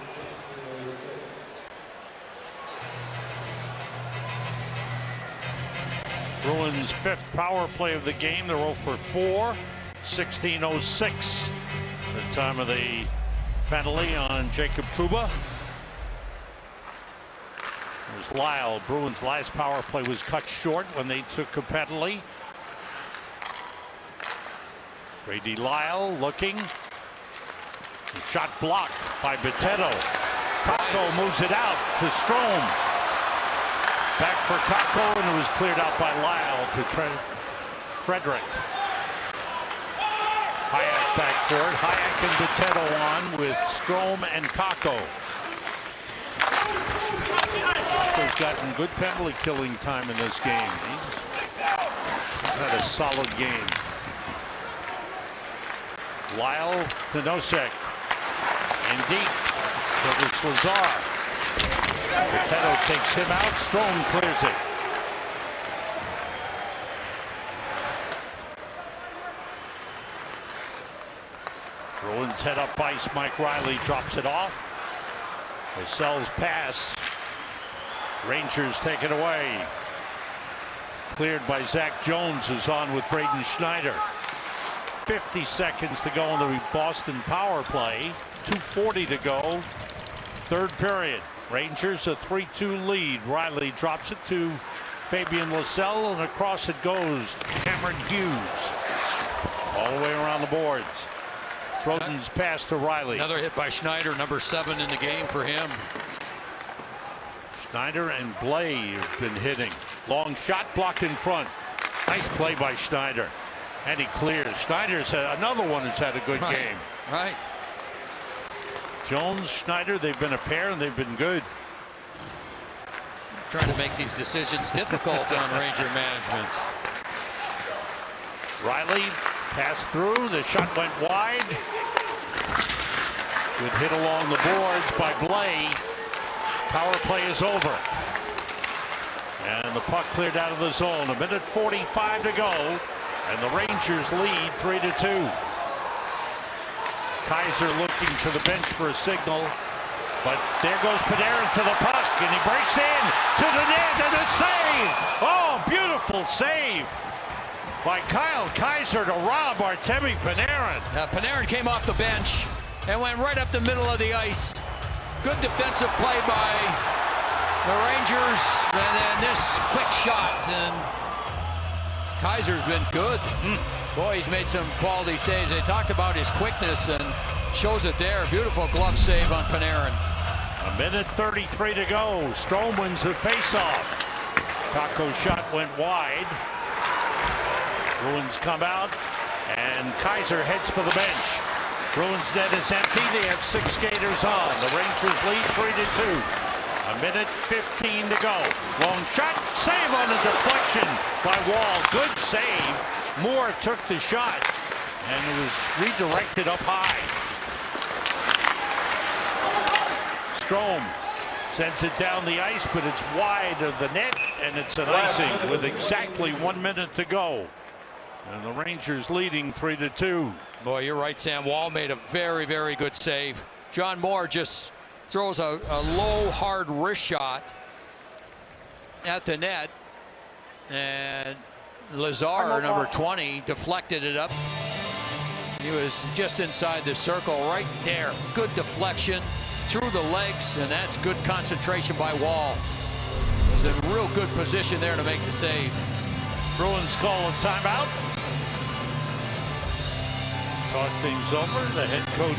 Bruins' 5th power play of the game. They're 0 for 4. 16:06. The time of the penalty on Jacob Trouba. There's Lyle. Bruins' last power play was cut short when they took a penalty. Brady Lyle looking. The shot blocked by Boteto. Kakko moves it out to Strome. Back for Kakko, and it was cleared out by Lyle to Frederick. Hayek back for it. Hayek and Boteto on with Strome and Kakko. Kakko's gotten good penalty killing time in this game. He's had a solid game. Lyle to Nosek. In deep. So it's Lazar. Boteto takes him out. Strome clears it. Bruins head up ice. Mike Riley drops it off. Lascelles pass. Rangers take it away. Cleared by Zach Jones, who's on with Braden Schneider. 50 seconds to go in the Boston power play. 2:40 to go. Third period. Rangers a 3-2 lead. Riley drops it to Fabian Lysell, and across it goes Cameron Hughes. All the way around the boards. Froden's pass to Riley. Another hit by Schneider, number 7 in the game for him. Schneider and Blay have been hitting. Long shot blocked in front. Nice play by Schneider. And he clears. Schneider's had another one who's had a good game. Right. Jones, Schneider, they've been a pair and they've been good. Trying to make these decisions difficult on Ranger management. Riley passed through. The shot went wide. Good hit along the boards by Blay. Power play is over. And the puck cleared out of the zone. 1:45 to go. And the Rangers lead 3-2. Kaiser looking to the bench for a signal. But there goes Panarin to the puck. And he breaks in to the net and a save. Oh, beautiful save by Kyle Kaiser to rob Artemi Panarin. Panarin came off the bench and went right up the middle of the ice. Good defensive play by the Rangers, and then this quick shot, and Kaiser's been good. Boy, he's made some quality saves. They talked about his quickness, and shows it there. Beautiful glove save on Panarin. 1:33 to go. Strome wins the faceoff. Kakko's shot went wide. Bruins come out, and Kaiser heads for the bench. Bruins net is empty. They have 6 skaters on. The Rangers lead 3-2. A minute 15 to go. Long shot, save on a deflection by Wall. Good save. Moore took the shot, and it was redirected up high. Strome sends it down the ice, but it's wide of the net, and it's an icing with exactly 1 minute to go. And the Rangers leading 3-2. Boy, you're right, Sam. Wall made a very, very good save. John Moore just throws a low, hard wrist shot at the net, and Lazar, number 20, deflected it up. He was just inside the circle right there. Good deflection through the legs, and that's good concentration by Wall. He was in real good position there to make the save. Bruins call a timeout. Talk things over. The head coach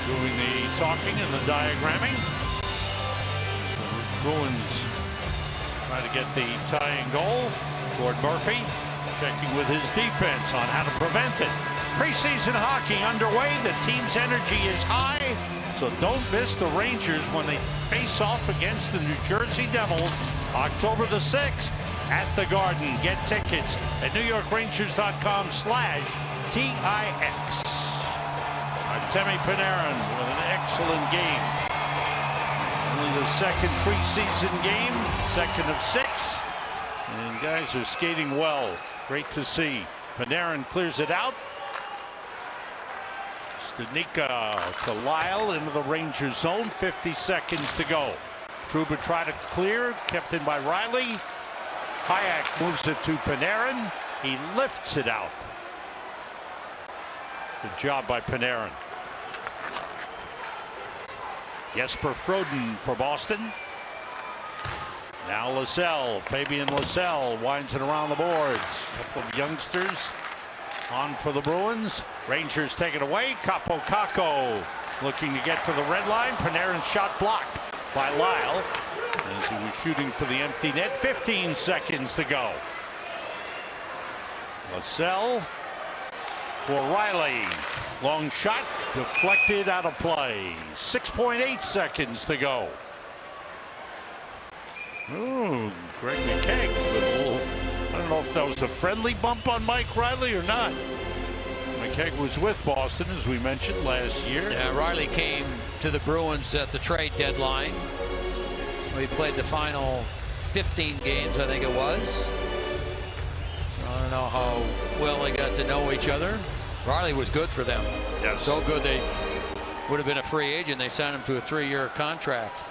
doing the talking and the diagramming. The Bruins try to get the tying goal. Gord Murphy checking with his defense on how to prevent it. Preseason hockey underway. The team's energy is high, so don't miss the Rangers when they face off against the New Jersey Devils October the 6th at the Garden. Get tickets at NewYorkrangers.com/TIX. Artemi Panarin with an excellent game. Only the second preseason game, second of 6. And guys are skating well. Great to see. Panarin clears it out. Studnicka to Lyle into the Rangers zone. 50 seconds to go. Trouba tried to clear, kept in by Riley. Hayek moves it to Panarin. He lifts it out. Good job by Panarin. Jesper Froden for Boston. Now Lascelles, Fabian Lascelles winds it around the boards. A couple of youngsters on for the Bruins. Rangers take it away. Capo Caco looking to get to the red line. Panarin shot blocked by Lyle as he was shooting for the empty net. 15 seconds to go. Lascelles for Riley. Long shot deflected out of play. 6.8 seconds to go. Ooh, Greg McKegg with a little, I don't know if that was a friendly bump on Mike Riley or not. McKegg was with Boston, as we mentioned, last year. Yeah, Riley came to the Bruins at the trade deadline. We played the final 15 games, I think it was. I don't know how well they got to know each other. Riley was good for them. Yes. So good they would have been a free agent. They signed him to a 3-year contract.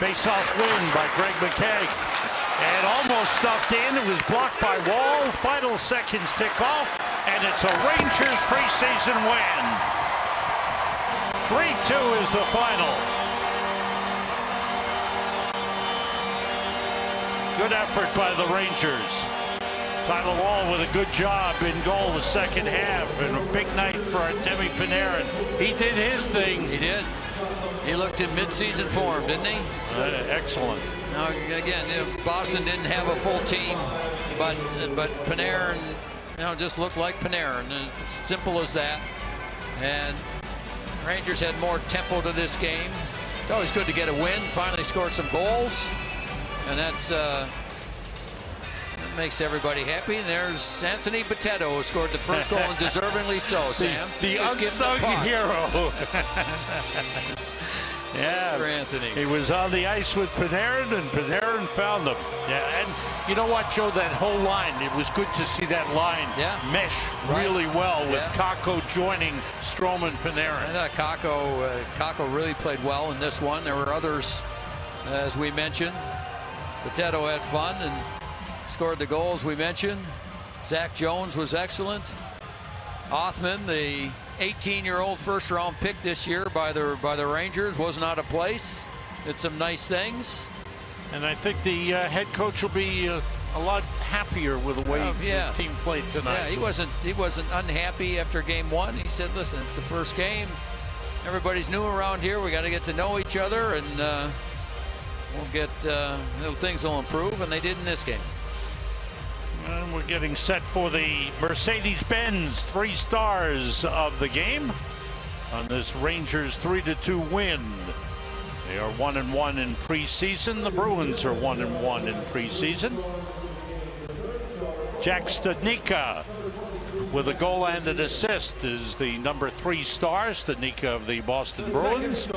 Face-off win by Greg McKegg. And almost stuffed in. It was blocked by Wall. Final seconds tick off. And it's a Rangers preseason win. 3-2 is the final. Good effort by the Rangers. Tyler Wall with a good job in goal the second half. And a big night for Artemi Panarin. He did his thing. He did. He looked in mid-season form, didn't he? Excellent. Now, again, Boston didn't have a full team, but Panarin, just looked like Panarin. As simple as that. And Rangers had more tempo to this game. It's always good to get a win. Finally scored some goals, and that makes everybody happy. And there's Anthony Bitetto, who scored the first goal, and deservingly so, Sam. The unsung hero. Yeah, Anthony. He was on the ice with Panarin, and Panarin found him. Yeah, and you know what, Joe? That whole line, it was good to see that line mesh really well with Caco joining Strome and Panarin. I thought Caco really played well in this one. There were others, as we mentioned. Bitetto had fun and scored the goals we mentioned. Zach Jones was excellent. Othman, the 18-year-old first-round pick this year by the Rangers, was not a place. Did some nice things. And I think the head coach will be a lot happier with the way the team played tonight. Yeah, he wasn't unhappy after game 1. He said, "Listen, it's the first game. Everybody's new around here. We got to get to know each other, and we'll get things will improve." And they did in this game. And we're getting set for the Mercedes-Benz 3 stars of the game on this Rangers 3-2 win They are 1-1 in preseason. The Bruins are 1-1 in preseason. Jack Studnicka with a goal and an assist is the number 3 star, Studnicka of the Boston Bruins.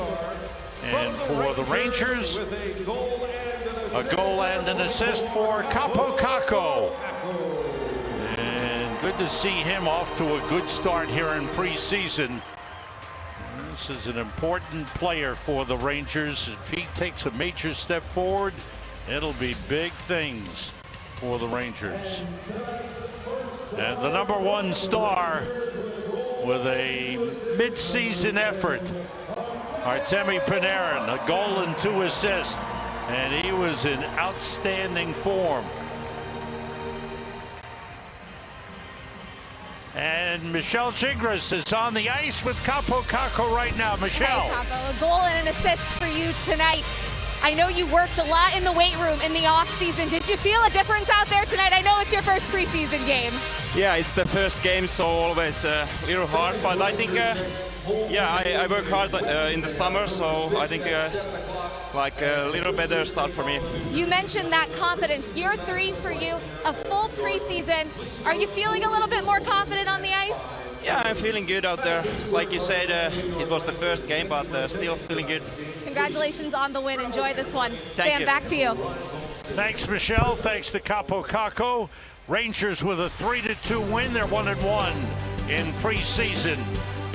And for the Rangers, a goal and an assist for Kaapo Kakko. And good to see him off to a good start here in preseason. This is an important player for the Rangers. If he takes a major step forward, it'll be big things for the Rangers. And the number 1 star with a mid-season effort, Artemi Panarin, a goal and 2 assists, and he was in outstanding form. And Michelle Gingras is on the ice with Kaapo Kakko right now. Michelle. Hey, Kaapo, a goal and an assist for you tonight. I know you worked a lot in the weight room in the off-season. Did you feel a difference out there tonight? I know it's your first preseason game. Yeah, it's the first game, so always a little hard. But I think, I work hard in the summer, so I think like a little better start for me. You mentioned that confidence. Year 3 for you, a full preseason. Are you feeling a little bit more confident on the ice? Yeah, I'm feeling good out there. Like you said, it was the first game, but still feeling good. Congratulations on the win. Enjoy this one. Thank Sam, you. back to you. Thanks, Michelle. Thanks to Kaapo Kakko. Rangers with a 3-2 win. They're 1-1 in preseason.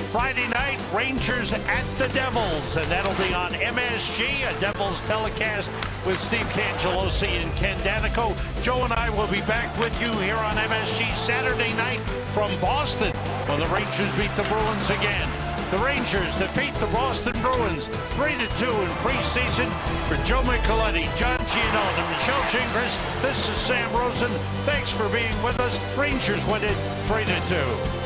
Friday night, Rangers at the Devils, and that'll be on MSG, a Devils telecast with Steve Cangelosi and Ken Danico. Joe and I will be back with you here on MSG Saturday night from Boston when the Rangers beat the Bruins again. The Rangers defeat the Boston Bruins 3-2 in preseason. For Joe Micheletti, John Giannone, and Michelle Gingras, this is Sam Rosen. Thanks for being with us. Rangers win it 3-2.